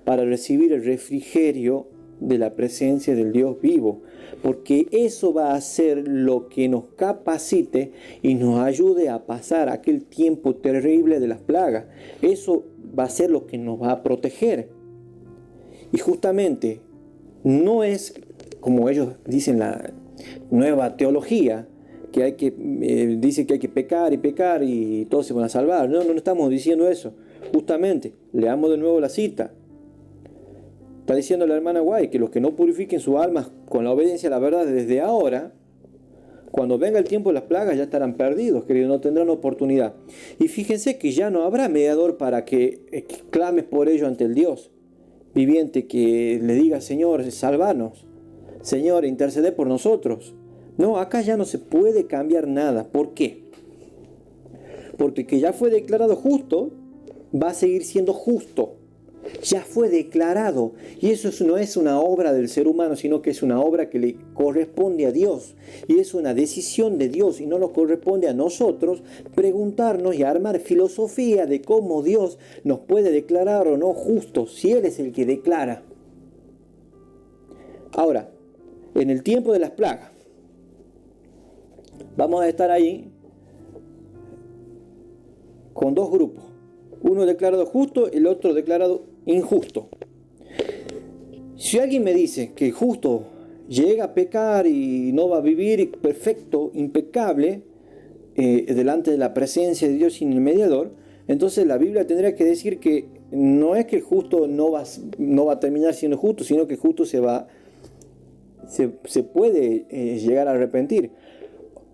para recibir el refrigerio de la presencia del Dios vivo, porque eso va a ser lo que nos capacite y nos ayude a pasar aquel tiempo terrible de las plagas. Eso va a ser lo que nos va a proteger. Y justamente no es, como ellos dicen, la nueva teología, que hay que dice que hay que pecar y todos se van a salvar. No estamos diciendo eso. Justamente, leamos de nuevo la cita. Está diciendo la hermana White que los que no purifiquen sus almas con la obediencia a la verdad desde ahora, cuando venga el tiempo de las plagas ya estarán perdidos, queridos, no tendrán oportunidad. Y fíjense que ya no habrá mediador para que clames por ello ante el Dios viviente, que le diga: Señor, salvanos, Señor, intercede por nosotros. No, acá ya no se puede cambiar nada. ¿Por qué? Porque el que ya fue declarado justo va a seguir siendo justo. Ya fue declarado. Y eso no es una obra del ser humano, sino que es una obra que le corresponde a Dios. Y es una decisión de Dios y no nos corresponde a nosotros preguntarnos y armar filosofía de cómo Dios nos puede declarar o no justos, si Él es el que declara. Ahora, en el tiempo de las plagas, vamos a estar ahí con dos grupos. Uno declarado justo y el otro declarado injusto. Si alguien me dice que el justo llega a pecar y no va a vivir perfecto, impecable, delante de la presencia de Dios sin el mediador, entonces la Biblia tendría que decir que no es que el justo no va a terminar siendo justo, sino que el justo se puede llegar a arrepentir.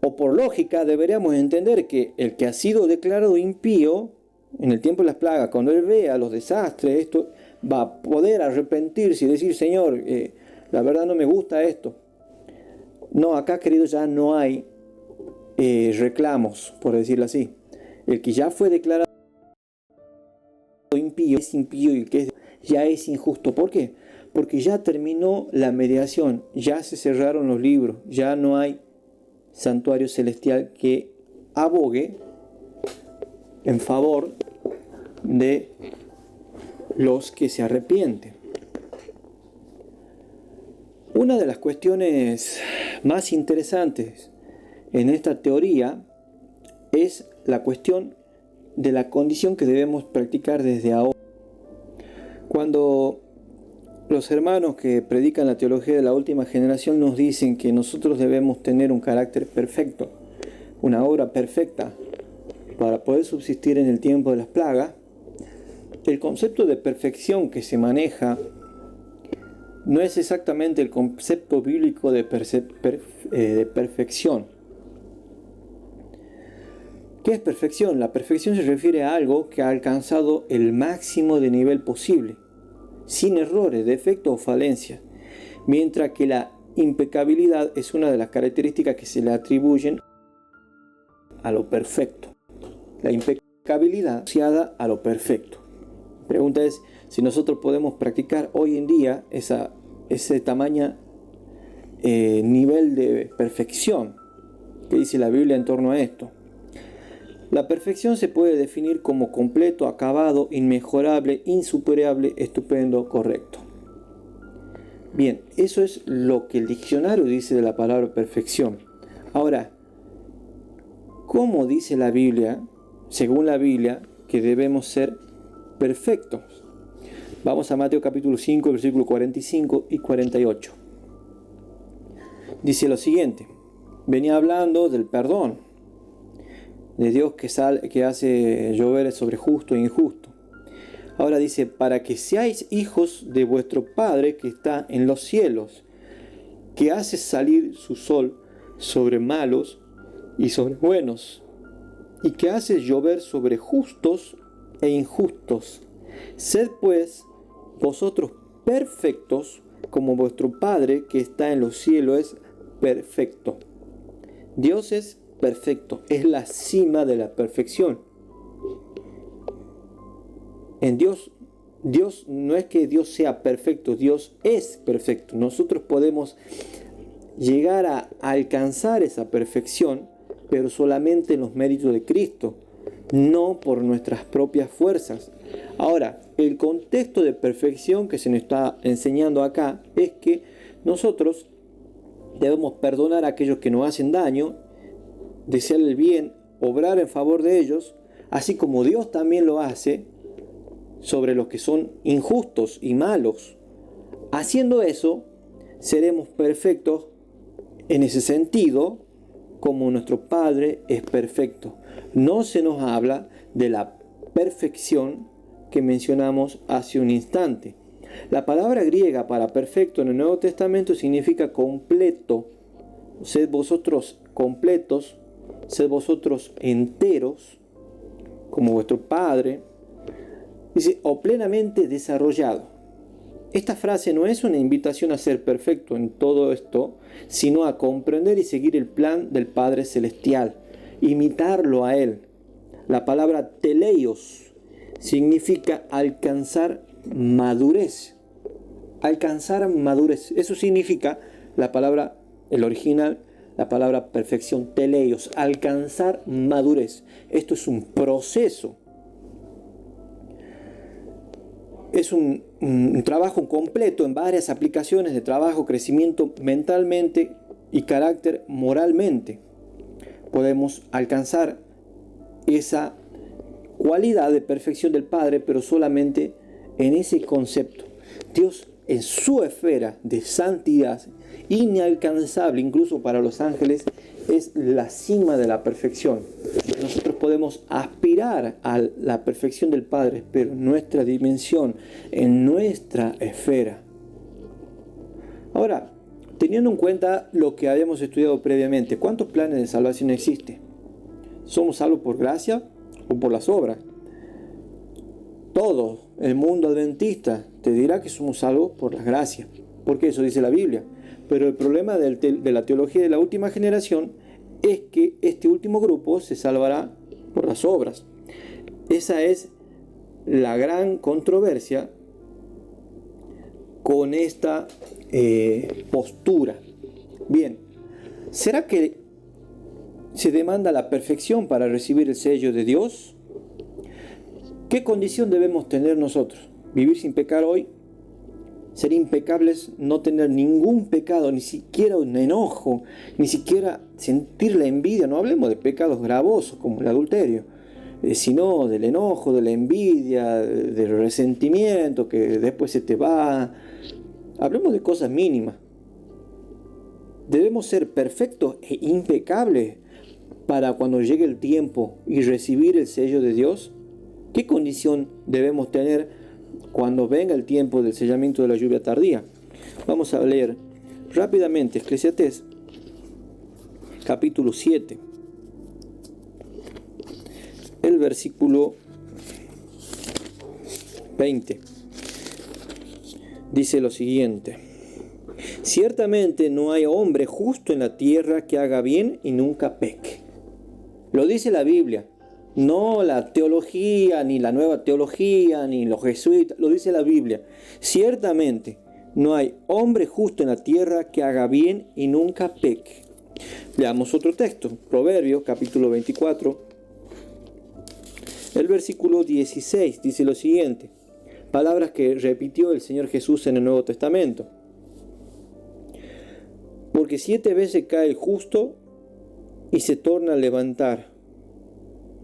O por lógica deberíamos entender que el que ha sido declarado impío en el tiempo de las plagas, cuando él vea los desastres, esto, va a poder arrepentirse y decir: Señor, la verdad no me gusta esto. No, acá, querido, ya no hay reclamos, por decirlo así. El que ya fue declarado impío es impío, y el que ya es injusto. ¿Por qué? Porque ya terminó la mediación, ya se cerraron los libros, ya no hay santuario celestial que abogue en favor de los que se arrepienten. Una de las cuestiones más interesantes en esta teoría es la cuestión de la condición que debemos practicar desde ahora. Cuando los hermanos que predican la teología de la última generación nos dicen que nosotros debemos tener un carácter perfecto, una obra perfecta, para poder subsistir en el tiempo de las plagas, el concepto de perfección que se maneja no es exactamente el concepto bíblico de perfección. ¿Qué es perfección? La perfección se refiere a algo que ha alcanzado el máximo de nivel posible, sin errores, defectos o falencias, mientras que la impecabilidad es una de las características que se le atribuyen a lo perfecto. La impecabilidad asociada a lo perfecto. La pregunta es si nosotros podemos practicar hoy en día ese tamaño nivel de perfección que dice la Biblia en torno a esto. La perfección se puede definir como completo, acabado, inmejorable, insuperable, estupendo, correcto. Bien, eso es lo que el diccionario dice de la palabra perfección. Ahora, ¿cómo dice la Biblia, según la Biblia, que debemos ser perfectos? Vamos a Mateo capítulo 5, versículos 45 y 48. Dice lo siguiente: venía hablando del perdón, de Dios que hace llover sobre justo e injusto. Ahora dice, para que seáis hijos de vuestro Padre que está en los cielos, que hace salir su sol sobre malos y sobre buenos, y que hace llover sobre justos e injustos. Sed pues vosotros perfectos, como vuestro Padre que está en los cielos es perfecto. Dios es perfecto, es la cima de la perfección. En Dios no es que Dios sea perfecto, Dios es perfecto. Nosotros podemos llegar a alcanzar esa perfección, pero solamente en los méritos de Cristo, no por nuestras propias fuerzas. Ahora, el contexto de perfección que se nos está enseñando acá es que nosotros debemos perdonar a aquellos que nos hacen daño, desear el bien, obrar en favor de ellos, así como Dios también lo hace sobre los que son injustos y malos. Haciendo eso, seremos perfectos en ese sentido, como nuestro Padre es perfecto. No se nos habla de la perfección que mencionamos hace un instante. La palabra griega para perfecto en el Nuevo Testamento significa completo. Sed vosotros completos, sed vosotros enteros, como vuestro Padre. Dice, o plenamente desarrollado. Esta frase no es una invitación a ser perfecto en todo esto, sino a comprender y seguir el plan del Padre Celestial, imitarlo a Él. La palabra teleios significa alcanzar madurez. Alcanzar madurez. Eso significa la palabra, el original, la palabra perfección, teleios, alcanzar madurez. Esto es un proceso. Es un trabajo completo en varias aplicaciones de trabajo, crecimiento mentalmente y carácter moralmente. Podemos alcanzar esa cualidad de perfección del Padre, pero solamente en ese concepto. Dios en su esfera de santidad, inalcanzable incluso para los ángeles, es la cima de la perfección. Nosotros podemos aspirar a la perfección del Padre, pero en nuestra dimensión, en nuestra esfera. Ahora, teniendo en cuenta lo que habíamos estudiado previamente, ¿cuántos planes de salvación existen? ¿Somos salvos por gracia o por las obras? Todo el mundo adventista te dirá que somos salvos por la gracia, porque eso dice la Biblia. Pero el problema de la teología de la última generación es que este último grupo se salvará por las obras. Esa es la gran controversia con esta postura. Bien, ¿será que se demanda la perfección para recibir el sello de Dios? ¿Qué condición debemos tener nosotros? ¿Vivir sin pecar hoy? Ser impecables, no tener ningún pecado, ni siquiera un enojo, ni siquiera sentir la envidia. No hablemos de pecados gravosos como el adulterio, sino del enojo, de la envidia, del resentimiento que después se te va. Hablemos de cosas mínimas. Debemos ser perfectos e impecables para cuando llegue el tiempo y recibir el sello de Dios. ¿Qué condición debemos tener cuando venga el tiempo del sellamiento de la lluvia tardía? Vamos a leer rápidamente Eclesiastés capítulo 7, el versículo 20. Dice lo siguiente: ciertamente no hay hombre justo en la tierra que haga bien y nunca peque. Lo dice la Biblia. No la teología, ni la nueva teología, ni los jesuitas, lo dice la Biblia. Ciertamente, no hay hombre justo en la tierra que haga bien y nunca peque. Leamos otro texto, Proverbios capítulo 24, el versículo 16, dice lo siguiente. Palabras que repitió el Señor Jesús en el Nuevo Testamento. Porque 7 veces cae el justo y se torna a levantar,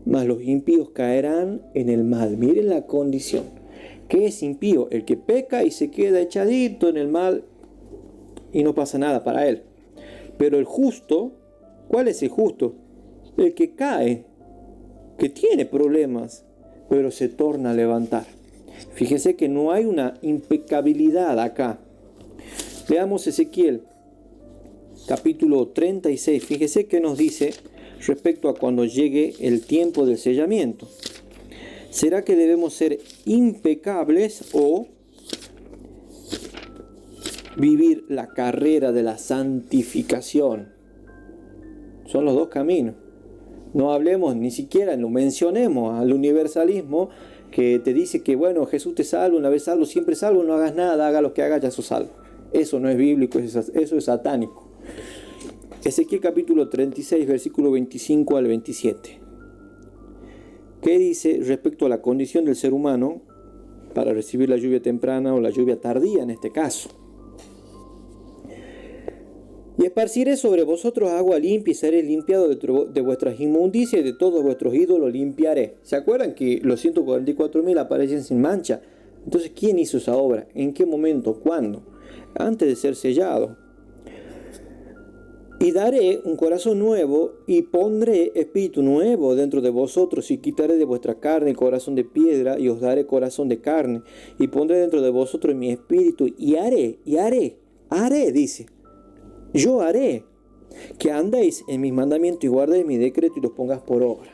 mas los impíos caerán en el mal. Miren la condición. ¿Qué es impío? El que peca y se queda echadito en el mal y no pasa nada para él. Pero el justo, ¿cuál es el justo? El que cae, que tiene problemas, pero se torna a levantar. Fíjese que no hay una impecabilidad acá. Veamos Ezequiel, capítulo 36. Fíjese que nos dice respecto a cuando llegue el tiempo del sellamiento. ¿Será que debemos ser impecables o vivir la carrera de la santificación? Son los dos caminos. No hablemos, ni siquiera lo mencionemos al universalismo que te dice que bueno, Jesús te salva, una vez salvo, siempre salvo, no hagas nada, haga lo que hagas, ya sos salvo. Eso no es bíblico, eso es satánico. Ezequiel capítulo 36, versículo 25 al 27. ¿Qué dice respecto a la condición del ser humano para recibir la lluvia temprana o la lluvia tardía en este caso? Y esparciré sobre vosotros agua limpia y seré limpiado de vuestras inmundicias y de todos vuestros ídolos limpiaré. ¿Se acuerdan que los 144.000 aparecen sin mancha? Entonces, ¿quién hizo esa obra? ¿En qué momento? ¿Cuándo? Antes de ser sellado. Y daré un corazón nuevo y pondré espíritu nuevo dentro de vosotros y quitaré de vuestra carne corazón de piedra y os daré corazón de carne y pondré dentro de vosotros mi espíritu y haré, dice. Yo haré que andéis en mis mandamientos y guardéis mi decreto y los pongas por obra.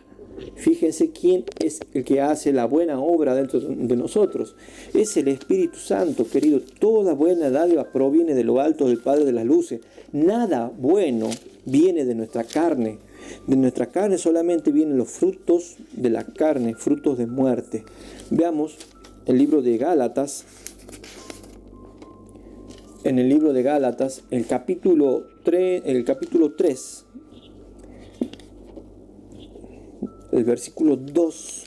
Fíjense quién es el que hace la buena obra dentro de nosotros. Es el Espíritu Santo, querido. Toda buena dádiva proviene de lo alto del Padre de las luces. Nada bueno viene de nuestra carne. De nuestra carne solamente vienen los frutos de la carne, frutos de muerte. Veamos el libro de Gálatas. En el libro de Gálatas, el capítulo 3, el versículo 2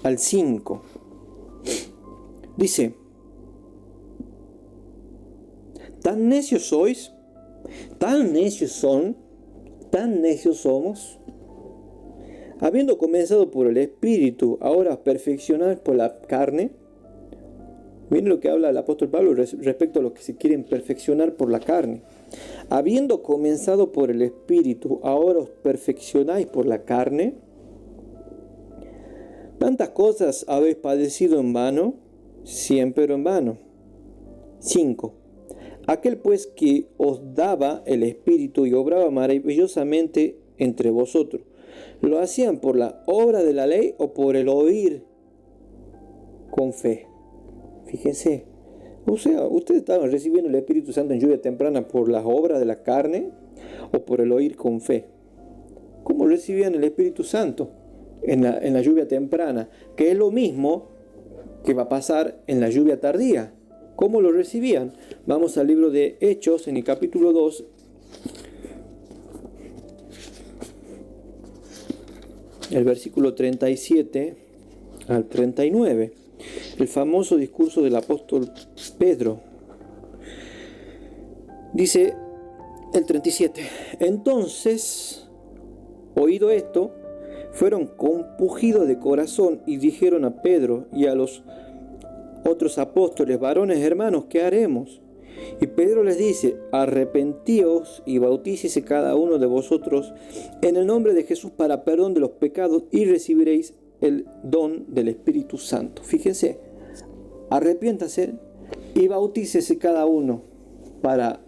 al 5, dice: ¿Tan necios sois? ¿Tan necios son? ¿Tan necios somos? Habiendo comenzado por el Espíritu, ahora perfeccionados por la carne. Miren lo que habla el apóstol Pablo respecto a los que se quieren perfeccionar por la carne. Habiendo comenzado por el Espíritu, ahora os perfeccionáis por la carne. ¿Tantas cosas habéis padecido en vano? Siempre en vano. 5. Aquel pues que os daba el Espíritu y obraba maravillosamente entre vosotros, ¿lo hacían por la obra de la ley o por el oír con fe? Fíjense, o sea, ustedes estaban recibiendo el Espíritu Santo en lluvia temprana por las obras de la carne o por el oír con fe. ¿Cómo recibían el Espíritu Santo en la lluvia temprana? Que es lo mismo que va a pasar en la lluvia tardía. ¿Cómo lo recibían? Vamos al libro de Hechos, en el capítulo 2. El versículo 37 al 39. El famoso discurso del apóstol Pedro. Dice el 37. Entonces, oído esto, fueron compungidos de corazón y dijeron a Pedro y a los otros apóstoles: varones hermanos, ¿qué haremos? Y Pedro les dice: arrepentíos y bautícese cada uno de vosotros en el nombre de Jesús para perdón de los pecados y recibiréis el don del Espíritu Santo. Fíjense, arrepiéntase y bautícese cada uno para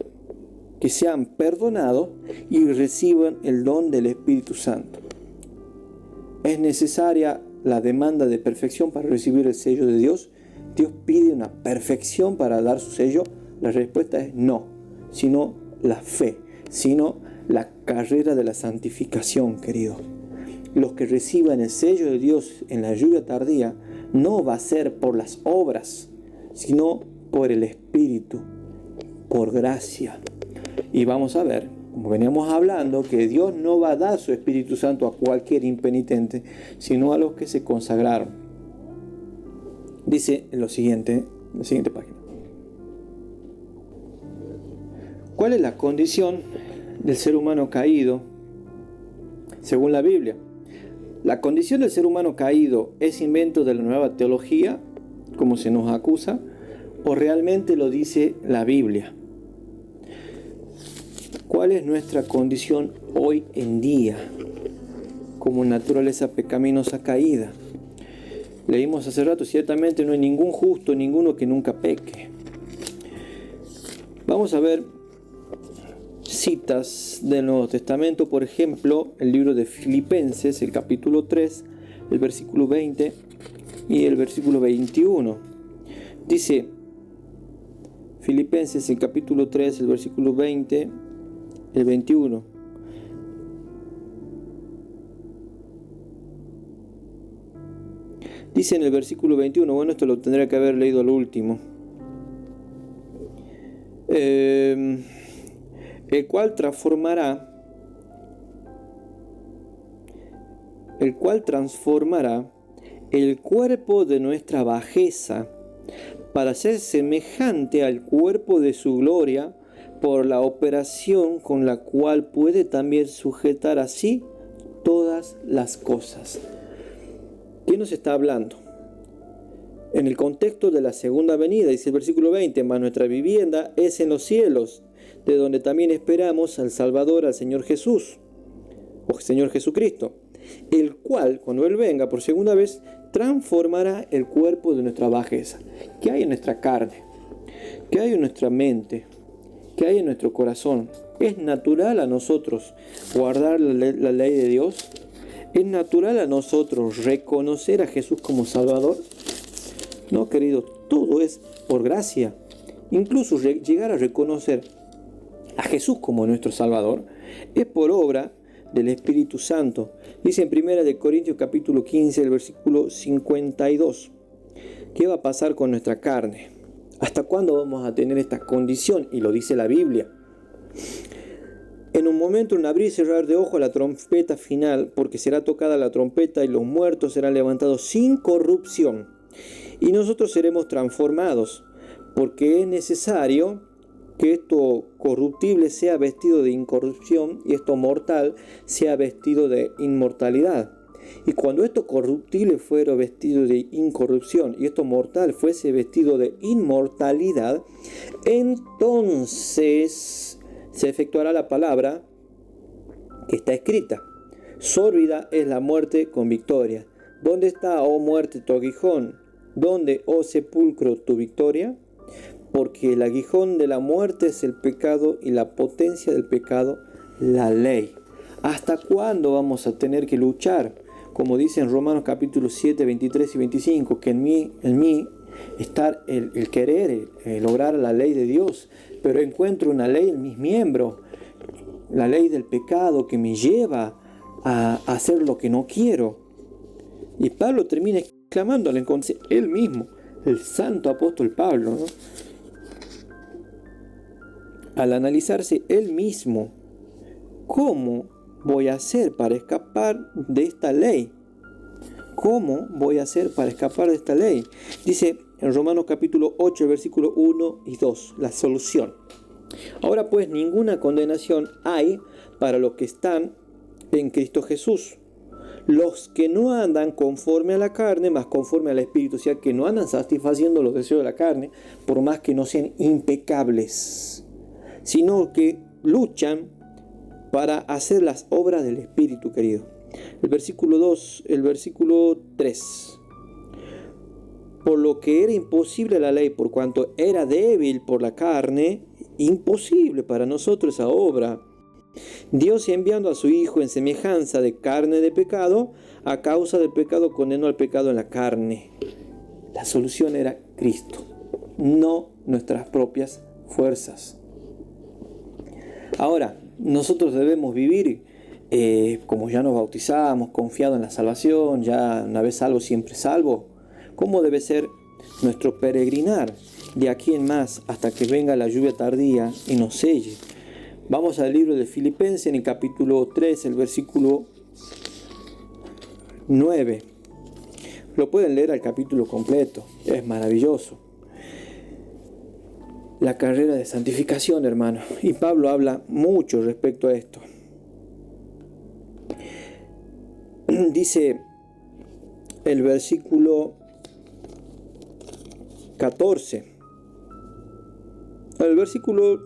que sean perdonados y reciban el don del Espíritu Santo. ¿Es necesaria la demanda de perfección para recibir el sello de Dios? ¿Dios pide una perfección para dar su sello? La respuesta es no, sino la fe, sino la carrera de la santificación, queridos. Los que reciban el sello de Dios en la lluvia tardía no va a ser por las obras, sino por el Espíritu, por gracia. Y vamos a ver, como veníamos hablando, que Dios no va a dar su Espíritu Santo a cualquier impenitente, sino a los que se consagraron. Dice en la siguiente página: ¿Cuál es la condición del ser humano caído según la Biblia? ¿La condición del ser humano caído es invento de la nueva teología, como se nos acusa, o realmente lo dice la Biblia? ¿Cuál es nuestra condición hoy en día como naturaleza pecaminosa caída? Leímos hace rato, ciertamente no hay ningún justo, ninguno que nunca peque. Vamos a ver citas del Nuevo Testamento, por ejemplo, el libro de Filipenses, el capítulo 3, el versículo 20 y el versículo 21. Dice, Filipenses, el capítulo 3, el versículo 20, el 21. Dice en el versículo 21, bueno, esto lo tendría que haber leído al último. El cual transformará el cuerpo de nuestra bajeza para ser semejante al cuerpo de su gloria por la operación con la cual puede también sujetar así todas las cosas. ¿Qué nos está hablando? En el contexto de la segunda venida, dice el versículo 20, mas nuestra vivienda es en los cielos, de donde también esperamos al Salvador, al Señor Jesús, o Señor Jesucristo, el cual, cuando Él venga por segunda vez, transformará el cuerpo de nuestra bajeza. ¿Qué hay en nuestra carne? ¿Qué hay en nuestra mente? ¿Qué hay en nuestro corazón? ¿Es natural a nosotros guardar la ley de Dios? ¿Es natural a nosotros reconocer a Jesús como Salvador? No, querido, todo es por gracia. Incluso llegar a reconocer a Jesús como nuestro Salvador es por obra del Espíritu Santo. Dice en 1 Corintios capítulo 15, el versículo 52. ¿Qué va a pasar con nuestra carne? ¿Hasta cuándo vamos a tener esta condición? Y lo dice la Biblia. En un momento, un abrir y cerrar de ojo a la trompeta final, porque será tocada la trompeta y los muertos serán levantados sin corrupción. Y nosotros seremos transformados, porque es necesario que esto corruptible sea vestido de incorrupción y esto mortal sea vestido de inmortalidad. Y cuando esto corruptible fuera vestido de incorrupción y esto mortal fuese vestido de inmortalidad, entonces se efectuará la palabra que está escrita: sórbida es la muerte con victoria. ¿Dónde está, oh muerte, tu aguijón? ¿Dónde, oh sepulcro, tu victoria? Porque el aguijón de la muerte es el pecado y la potencia del pecado, la ley. ¿Hasta cuándo vamos a tener que luchar? Como dice en Romanos capítulo 7, 23 y 25, que en mí está el querer, lograr la ley de Dios, pero encuentro una ley en mis miembros, la ley del pecado que me lleva a hacer lo que no quiero. Y Pablo termina exclamándole entonces él mismo, el santo apóstol Pablo, ¿no? Al analizarse él mismo, ¿cómo voy a hacer para escapar de esta ley? ¿Cómo voy a hacer para escapar de esta ley? Dice en Romanos capítulo 8, versículo 1 y 2, la solución. Ahora pues ninguna condenación hay para los que están en Cristo Jesús, los que no andan conforme a la carne, más conforme al Espíritu, o sea, que no andan satisfaciendo los deseos de la carne, por más que no sean impecables, sino que luchan para hacer las obras del Espíritu, querido. El versículo 2, el versículo 3. Por lo que era imposible la ley, por cuanto era débil por la carne, imposible para nosotros esa obra. Dios, enviando a su Hijo en semejanza de carne de pecado, a causa del pecado condenó al pecado en la carne. La solución era Cristo, no nuestras propias fuerzas. Ahora, nosotros debemos vivir como ya nos bautizamos, confiado en la salvación, ya una vez salvo, siempre salvo. ¿Cómo debe ser nuestro peregrinar de aquí en más hasta que venga la lluvia tardía y nos selle? Vamos al libro de Filipenses en el capítulo 3, el versículo 9. Lo pueden leer al capítulo completo, es maravilloso. la carrera de santificación, hermano. Y Pablo habla mucho respecto a esto. Dice el versículo 14. El versículo,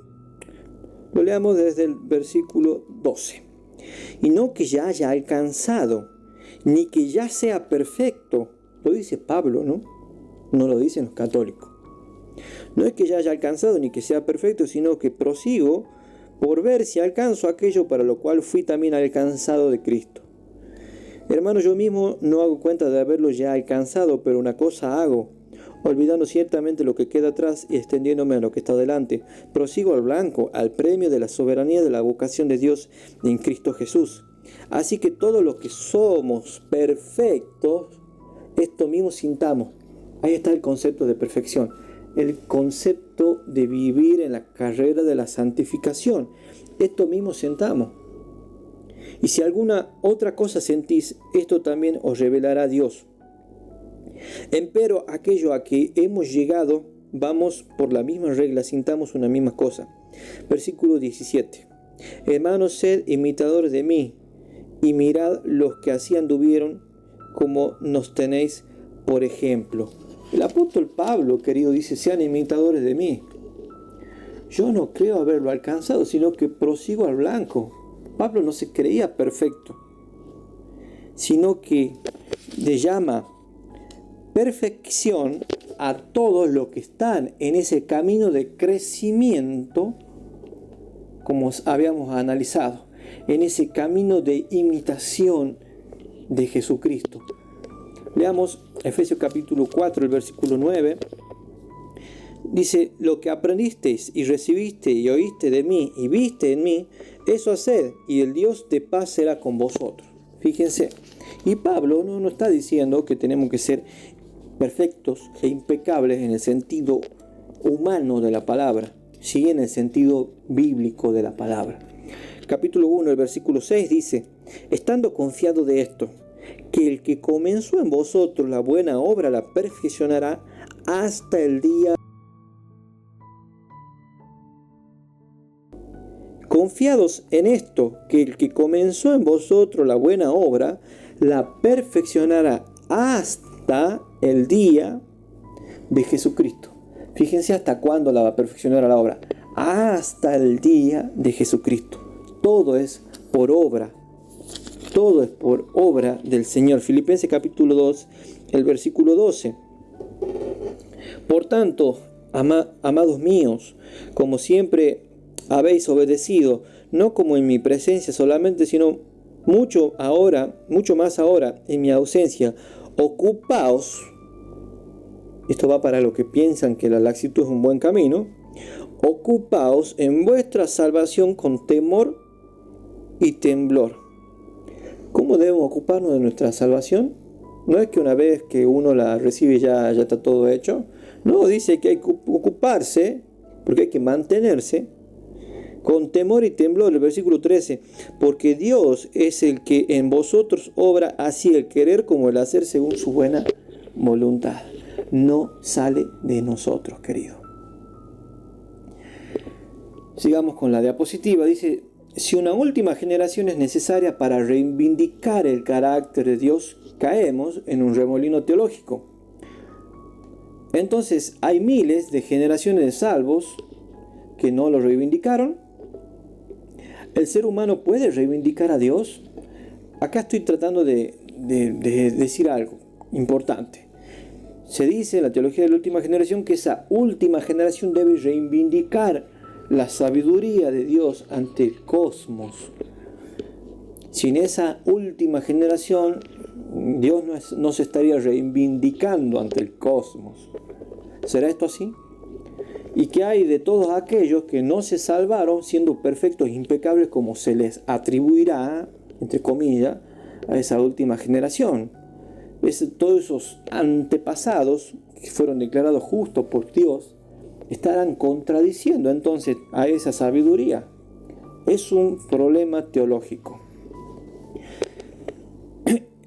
lo leamos desde el versículo 12. Y no que ya haya alcanzado, ni que ya sea perfecto. Lo dice Pablo, ¿no? No lo dicen los católicos. No es que ya haya alcanzado ni que sea perfecto, sino que prosigo por ver si alcanzo aquello para lo cual fui también alcanzado de Cristo. Hermano, yo mismo no hago cuenta de haberlo ya alcanzado, pero una cosa hago, olvidando ciertamente lo que queda atrás y extendiéndome a lo que está delante. Prosigo al blanco, al premio de la soberanía de la vocación de Dios en Cristo Jesús. Así que todos los que somos perfectos, esto mismo sintamos. Ahí está el concepto de perfección, el concepto de vivir en la carrera de la santificación. Esto mismo sintamos. Y si alguna otra cosa sentís, esto también os revelará Dios. Empero aquello a que hemos llegado, vamos por la misma regla, sintamos una misma cosa. Versículo 17. Hermanos, sed imitadores de mí, y mirad los que así anduvieron, como nos tenéis por ejemplo. El apóstol Pablo, querido, dice, sean imitadores de mí. Yo no creo haberlo alcanzado, sino que prosigo al blanco. Pablo no se creía perfecto, sino que le llama perfección a todos los que están en ese camino de crecimiento, como habíamos analizado, en ese camino de imitación de Jesucristo. Leamos Efesios capítulo 4, el versículo 9. Dice, lo que aprendisteis y recibiste y oíste de mí y viste en mí, eso haced, y el Dios de paz será con vosotros. Fíjense, y Pablo no está diciendo que tenemos que ser perfectos e impecables en el sentido humano de la palabra, sí en el sentido bíblico de la palabra. Capítulo 1, el versículo 6 dice, estando confiado de esto, que el que comenzó en vosotros la buena obra la perfeccionará hasta el día. Confiados en esto, que el que comenzó en vosotros la buena obra, la perfeccionará hasta el día de Jesucristo. Fíjense hasta cuándo la va a perfeccionar la obra. Hasta el día de Jesucristo. Todo es por obra. Todo es por obra del Señor. Filipenses capítulo 2, el versículo 12. Por tanto, amados míos, como siempre habéis obedecido, no como en mi presencia solamente, sino mucho más ahora en mi ausencia, ocupaos. Esto va para los que piensan que la laxitud es un buen camino. Ocupaos en vuestra salvación con temor y temblor. ¿Cómo debemos ocuparnos de nuestra salvación? No es que una vez que uno la recibe ya está todo hecho. No, dice que hay que ocuparse, porque hay que mantenerse con temor y temblor. El versículo 13, porque Dios es el que en vosotros obra así el querer como el hacer según su buena voluntad. No sale de nosotros, querido. Sigamos con la diapositiva. Dice, si una última generación es necesaria para reivindicar el carácter de Dios, caemos en un remolino teológico. Entonces, hay miles de generaciones de salvos que no lo reivindicaron. ¿El ser humano puede reivindicar a Dios? Acá estoy tratando de decir algo importante. Se dice en la teología de la última generación que esa última generación debe reivindicar la sabiduría de Dios ante el cosmos. Sin esa última generación, Dios no se estaría reivindicando ante el cosmos. ¿Será esto así? ¿Y qué hay de todos aquellos que no se salvaron siendo perfectos e impecables como se les atribuirá, entre comillas, a esa última generación? Todos esos antepasados que fueron declarados justos por Dios estarán contradiciendo entonces a esa sabiduría. Es un problema teológico.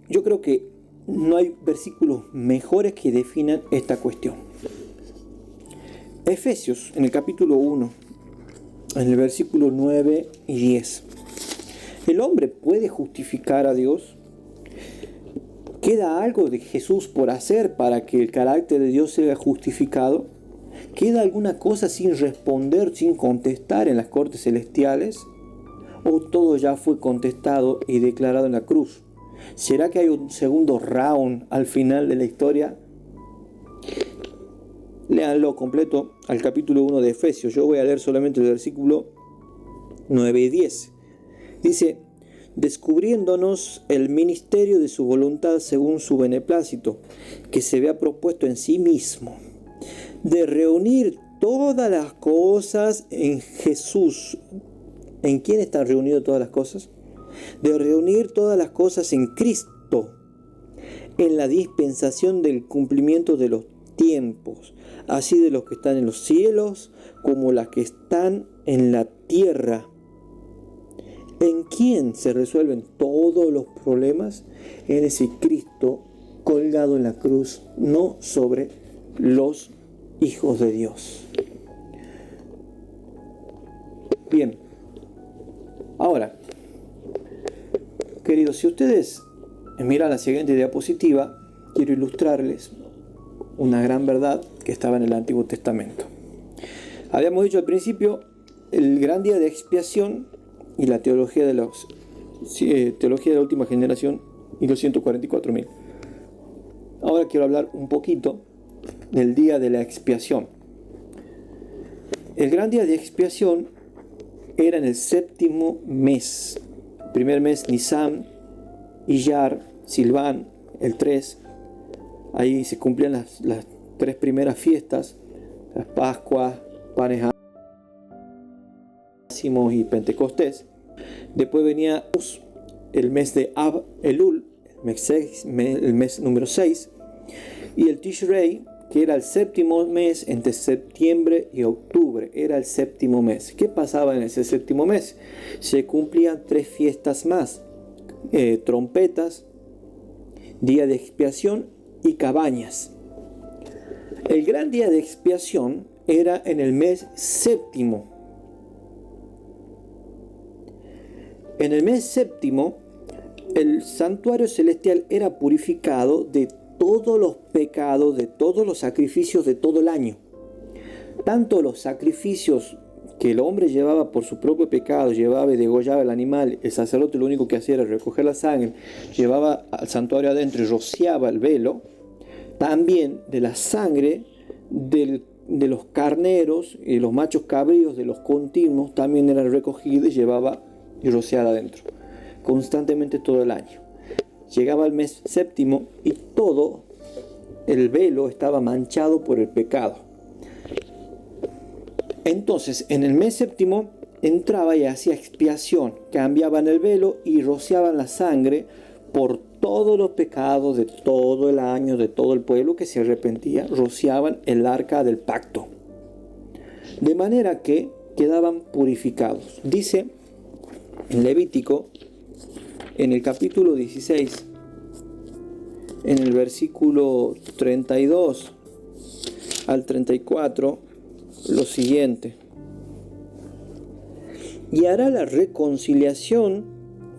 Yo creo que no hay versículos mejores que definan esta cuestión. Efesios, en el capítulo 1, en el versículo 9 y 10. ¿El hombre puede justificar a Dios? ¿Queda algo de Jesús por hacer para que el carácter de Dios sea justificado? ¿Queda alguna cosa sin responder, sin contestar en las cortes celestiales? ¿O todo ya fue contestado y declarado en la cruz? ¿Será que hay un segundo round al final de la historia? Léanlo completo al capítulo 1 de Efesios. Yo voy a leer solamente el versículo 9 y 10. Dice: descubriéndonos el ministerio de su voluntad según su beneplácito, que se había propuesto en sí mismo, de reunir todas las cosas en Jesús. ¿En quién están reunidas todas las cosas? De reunir todas las cosas en Cristo, en la dispensación del cumplimiento de los tiempos, así de los que están en los cielos como las que están en la tierra. ¿En quién se resuelven todos los problemas? En ese Cristo colgado en la cruz, no sobre los hijos de Dios. Bien, ahora, queridos, si ustedes miran la siguiente diapositiva, quiero ilustrarles una gran verdad que estaba en el Antiguo Testamento. Habíamos dicho al principio el gran día de expiación y la teología de la última generación y los 144.000. Ahora quiero hablar un poquito del día de la expiación. El gran día de expiación era en el séptimo mes. Primer mes Nisan, Iyar, Silván, el 3. Ahí se cumplían las 3 primeras fiestas, las Pascuas, Panes Ácimos y Pentecostés. Después venía el mes de Ab Elul, el mes número 6, y el Tishrei, que era el séptimo mes entre septiembre y octubre, era el séptimo mes. ¿Qué pasaba en ese séptimo mes? Se cumplían 3 fiestas más, trompetas, día de expiación y cabañas. El gran día de expiación era en el mes séptimo. En el mes séptimo, el santuario celestial era purificado de todos los pecados, de todos los sacrificios de todo el año. Tanto los sacrificios que el hombre llevaba por su propio pecado, llevaba y degollaba el animal, el sacerdote lo único que hacía era recoger la sangre, llevaba al santuario adentro y rociaba el velo. También de la sangre de los carneros y los machos cabríos de los continuos también era recogida y llevaba y rociada adentro, constantemente todo el año. Llegaba el mes séptimo y todo el velo estaba manchado por el pecado. Entonces, en el mes séptimo entraba y hacía expiación, cambiaban el velo y rociaban la sangre por todos los pecados de todo el año, de todo el pueblo que se arrepentía, rociaban el arca del pacto, de manera que quedaban purificados. Dice en Levítico, en el capítulo 16, en el versículo 32 al 34, lo siguiente: y hará la reconciliación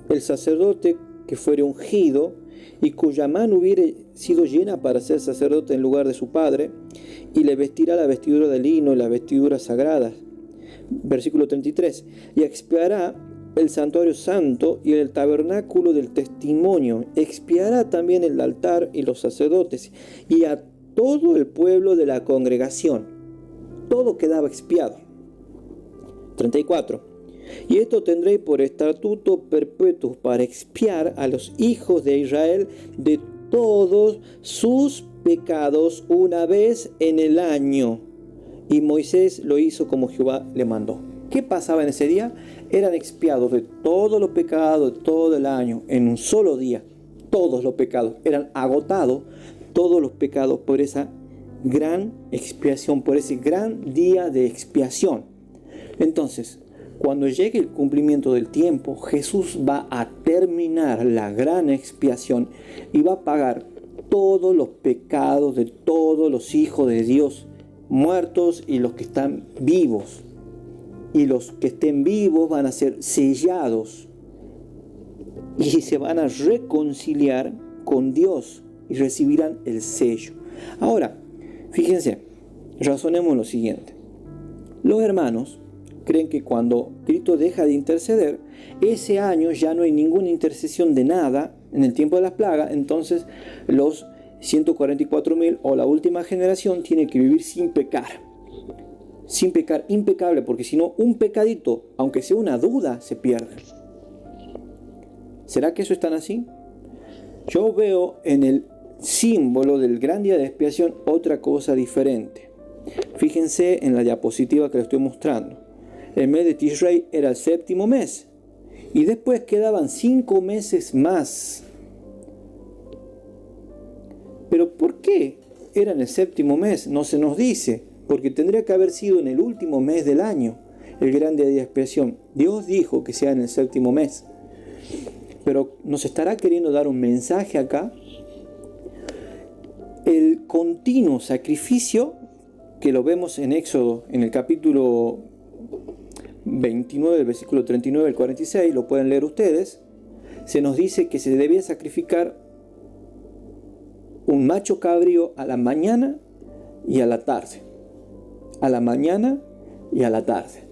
el sacerdote que fuere ungido y cuya mano hubiere sido llena para ser sacerdote en lugar de su padre, y le vestirá la vestidura de lino y las vestiduras sagradas. Versículo 33: y expiará el santuario santo y el tabernáculo del testimonio, expiará también el altar y los sacerdotes y a todo el pueblo de la congregación. Todo quedaba expiado. 34: y esto tendréis por estatuto perpetuo para expiar a los hijos de Israel de todos sus pecados una vez en el año. Y Moisés lo hizo como Jehová le mandó. ¿Qué pasaba en ese día? Eran expiados de todos los pecados de todo el año en un solo día. Todos los pecados. Eran agotados todos los pecados por esa gran expiación, por ese gran día de expiación. Entonces, cuando llegue el cumplimiento del tiempo, Jesús va a terminar la gran expiación y va a pagar todos los pecados de todos los hijos de Dios muertos y los que están vivos. Y los que estén vivos van a ser sellados y se van a reconciliar con Dios y recibirán el sello. Ahora, fíjense, razonemos lo siguiente. Los hermanos creen que cuando Cristo deja de interceder, ese año ya no hay ninguna intercesión de nada en el tiempo de las plagas, entonces los 144.000 o la última generación tiene que vivir sin pecar, impecable, porque si no, un pecadito, aunque sea una duda, se pierde. ¿Será que eso es tan así? Yo veo en el símbolo del gran día de expiación otra cosa diferente. Fíjense en la diapositiva que les estoy mostrando. El mes de Tishrei era el 7º mes y después quedaban 5 meses más. Pero ¿por qué era en el 7º mes? No se nos dice, porque tendría que haber sido en el último mes del año, el gran día de expiación. Dios dijo que sea en el 7º mes. Pero ¿nos estará queriendo dar un mensaje acá? El continuo sacrificio, que lo vemos en Éxodo, en el capítulo 29, el versículo 39 al 46, lo pueden leer ustedes, se nos dice que se debía sacrificar un macho cabrío a la mañana y a la tarde. A la mañana y a la tarde.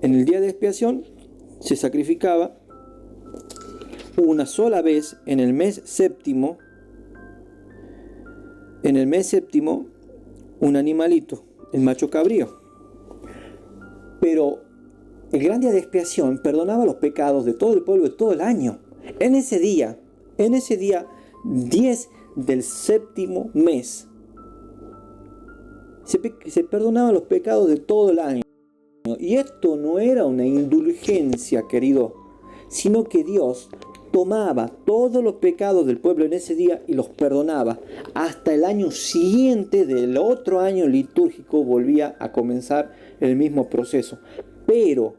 En el día de expiación se sacrificaba una sola vez en el mes séptimo. En el mes séptimo, un animalito, el macho cabrío. Pero el gran día de expiación perdonaba los pecados de todo el pueblo de todo el año. En ese día 10 del 7º mes, se perdonaban los pecados de todo el año. Y esto no era una indulgencia, querido, sino que Dios tomaba todos los pecados del pueblo en ese día y los perdonaba. Hasta el año siguiente del otro año litúrgico volvía a comenzar el mismo proceso. Pero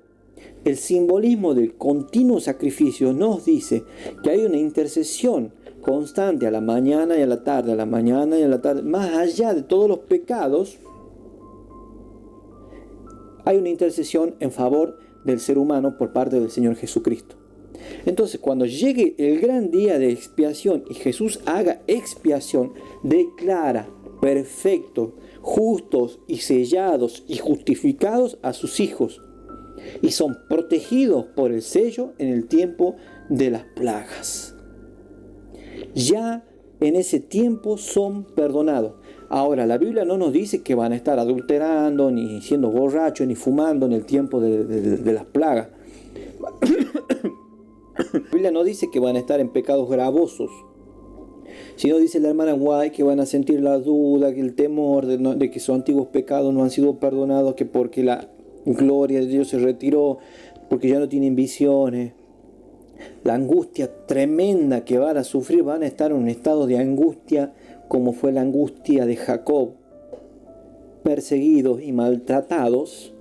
el simbolismo del continuo sacrificio nos dice que hay una intercesión constante a la mañana y a la tarde, a la mañana y a la tarde. Más allá de todos los pecados, hay una intercesión en favor del ser humano por parte del Señor Jesucristo. Entonces, cuando llegue el gran día de expiación y Jesús haga expiación, declara perfectos, justos y sellados y justificados a sus hijos, y son protegidos por el sello en el tiempo de las plagas. Ya en ese tiempo son perdonados. Ahora, la Biblia no nos dice que van a estar adulterando, ni siendo borrachos, ni fumando en el tiempo de las plagas. La Biblia no dice que van a estar en pecados gravosos, sino dice la hermana White que van a sentir la duda, que el temor de que sus antiguos pecados no han sido perdonados, que porque la gloria de Dios se retiró, porque ya no tienen visiones. La angustia tremenda que van a sufrir, van a estar en un estado de angustia como fue la angustia de Jacob, perseguidos y maltratados.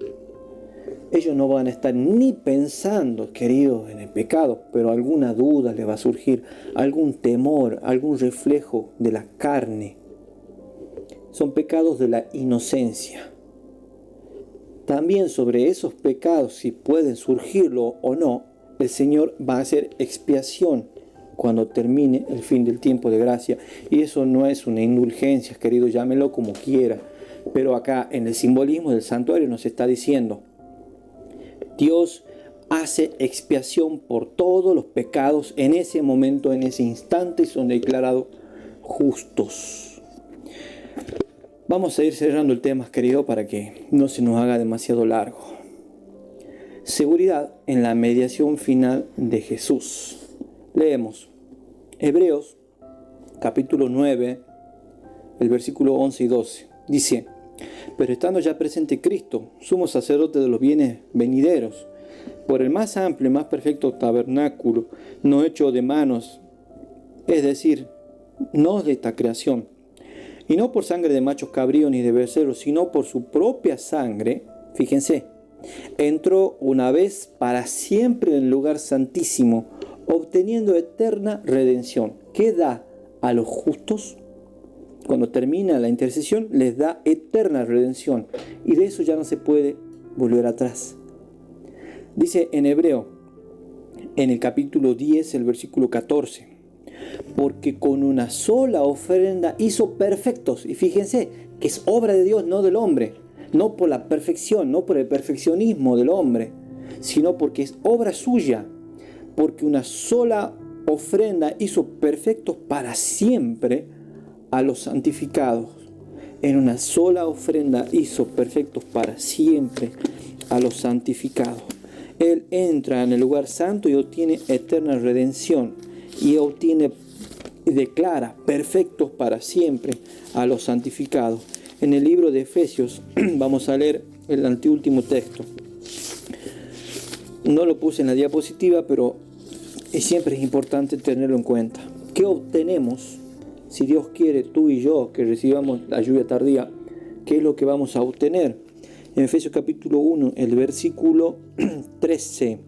Ellos no van a estar ni pensando, queridos, en el pecado, pero alguna duda les va a surgir, algún temor, algún reflejo de la carne. Son pecados de la inocencia. También sobre esos pecados, si pueden surgirlo o no, el Señor va a hacer expiación cuando termine el fin del tiempo de gracia. Y eso no es una indulgencia, querido, llámelo como quiera. Pero acá en el simbolismo del santuario nos está diciendo: Dios hace expiación por todos los pecados en ese momento, en ese instante, y son declarados justos. Vamos a ir cerrando el tema, querido, para que no se nos haga demasiado largo. Seguridad en la mediación final de Jesús. Leemos Hebreos capítulo 9, el versículo 11 y 12. Dice: pero estando ya presente Cristo, sumo sacerdote de los bienes venideros, por el más amplio y más perfecto tabernáculo, no hecho de manos, es decir, no de esta creación, y no por sangre de machos cabríos ni de becerros, sino por su propia sangre, fíjense, entró una vez para siempre en el lugar santísimo, obteniendo eterna redención. ¿Qué da a los justos? cuando termina la intercesión, les da eterna redención. Y de eso ya no se puede volver atrás. Dice en Hebreo, en el capítulo 10, el versículo 14, porque con una sola ofrenda hizo perfectos. Y fíjense que es obra de Dios, no del hombre. No por la perfección, no por el perfeccionismo del hombre, sino porque es obra suya. Porque una sola ofrenda hizo perfectos para siempre a los santificados. En una sola ofrenda hizo perfectos para siempre a los santificados. Él entra en el lugar santo y obtiene eterna redención. Y obtiene y declara perfectos para siempre a los santificados. En el libro de Efesios vamos a leer el anteúltimo texto. No lo puse en la diapositiva, pero siempre es importante tenerlo en cuenta. ¿Qué obtenemos si Dios quiere, tú y yo, que recibamos la lluvia tardía? ¿Qué es lo que vamos a obtener? En Efesios capítulo 1, el versículo 13,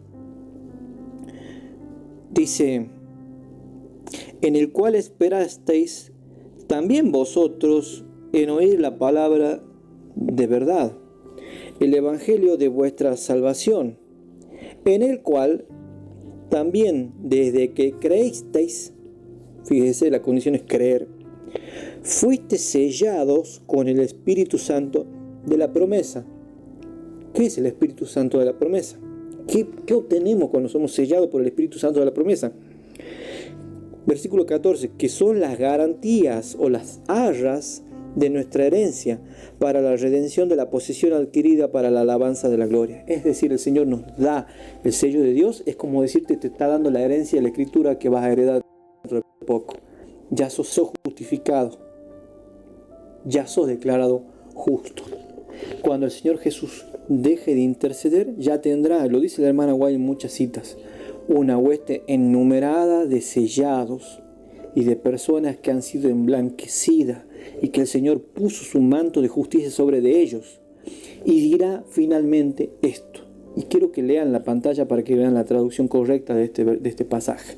dice: en el cual esperasteis también vosotros en oír la palabra de verdad, el evangelio de vuestra salvación, en el cual también desde que creísteis, fíjese, la condición es creer, fuisteis sellados con el Espíritu Santo de la promesa. ¿Qué es el Espíritu Santo de la promesa? ¿Qué obtenemos cuando somos sellados por el Espíritu Santo de la promesa? Versículo 14, que son las garantías o las arras de nuestra herencia para la redención de la posesión adquirida para la alabanza de la gloria. Es decir, el Señor nos da el sello de Dios. Es como decirte, te está dando la herencia de la Escritura que vas a heredar dentro de poco. Ya sos justificado. Ya sos declarado justo. Cuando el Señor Jesús deje de interceder, ya tendrá, lo dice la hermana Guay en muchas citas, una hueste enumerada de sellados y de personas que han sido emblanquecidas y que el Señor puso su manto de justicia sobre de ellos. Y dirá finalmente esto. Y quiero que lean la pantalla para que vean la traducción correcta de este pasaje.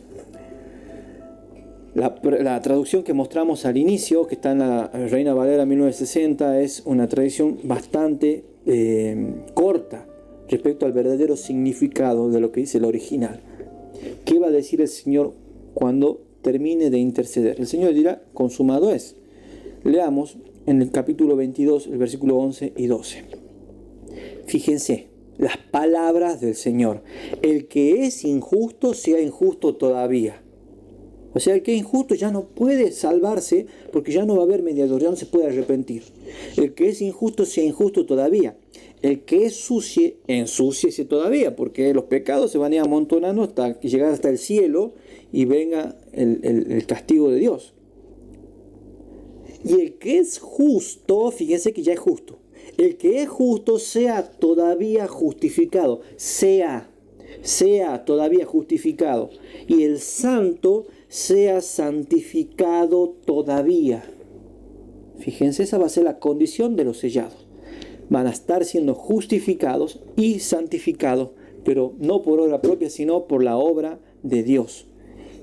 La traducción que mostramos al inicio, que está en la Reina Valera 1960, es una traducción bastante corta respecto al verdadero significado de lo que dice el original. ¿Qué va a decir el Señor cuando termine de interceder? El Señor dirá, consumado es. Leamos en el capítulo 22, el versículo 11 y 12. Fíjense, las palabras del Señor. El que es injusto, sea injusto todavía. O sea, el que es injusto ya no puede salvarse porque ya no va a haber mediador, ya no se puede arrepentir. El que es injusto, sea injusto todavía. El que es sucio, ensúciese todavía, porque los pecados se van a ir amontonando hasta llegar hasta el cielo y venga el castigo de Dios. Y el que es justo, fíjense que ya es justo. El que es justo sea todavía justificado. Sea todavía justificado. Y el santo sea santificado todavía. Fíjense, esa va a ser la condición de los sellados. Van a estar siendo justificados y santificados, pero no por obra propia, sino por la obra de Dios.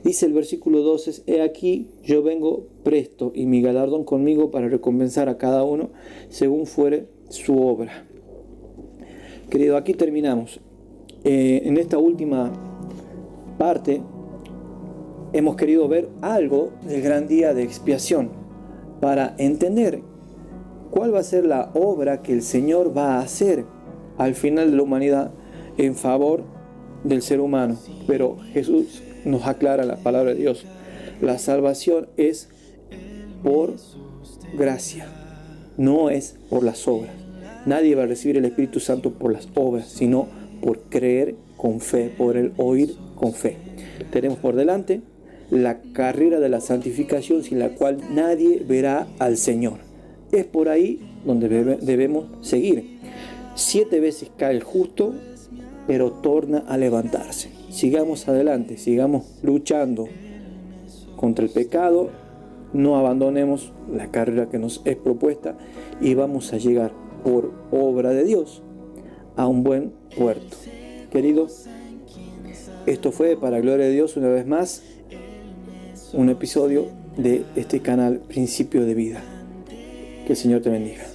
Dice el versículo 12, he aquí yo vengo presto y mi galardón conmigo para recompensar a cada uno según fuere su obra. Querido, aquí terminamos. En esta última parte hemos querido ver algo del gran día de expiación para entender cuál va a ser la obra que el Señor va a hacer al final de la humanidad en favor del ser humano. Pero Jesús nos aclara la palabra de Dios. La salvación es por gracia, no es por las obras. Nadie va a recibir el Espíritu Santo por las obras, sino por creer con fe, por el oír con fe. Tenemos por delante la carrera de la santificación sin la cual nadie verá al Señor. Es por ahí donde debemos seguir. 7 veces cae el justo, pero torna a levantarse. Sigamos adelante, sigamos luchando contra el pecado, no abandonemos la carrera que nos es propuesta y vamos a llegar por obra de Dios a un buen puerto. Queridos, esto fue para gloria de Dios una vez más un episodio de este canal Principio de Vida. Que el Señor te bendiga.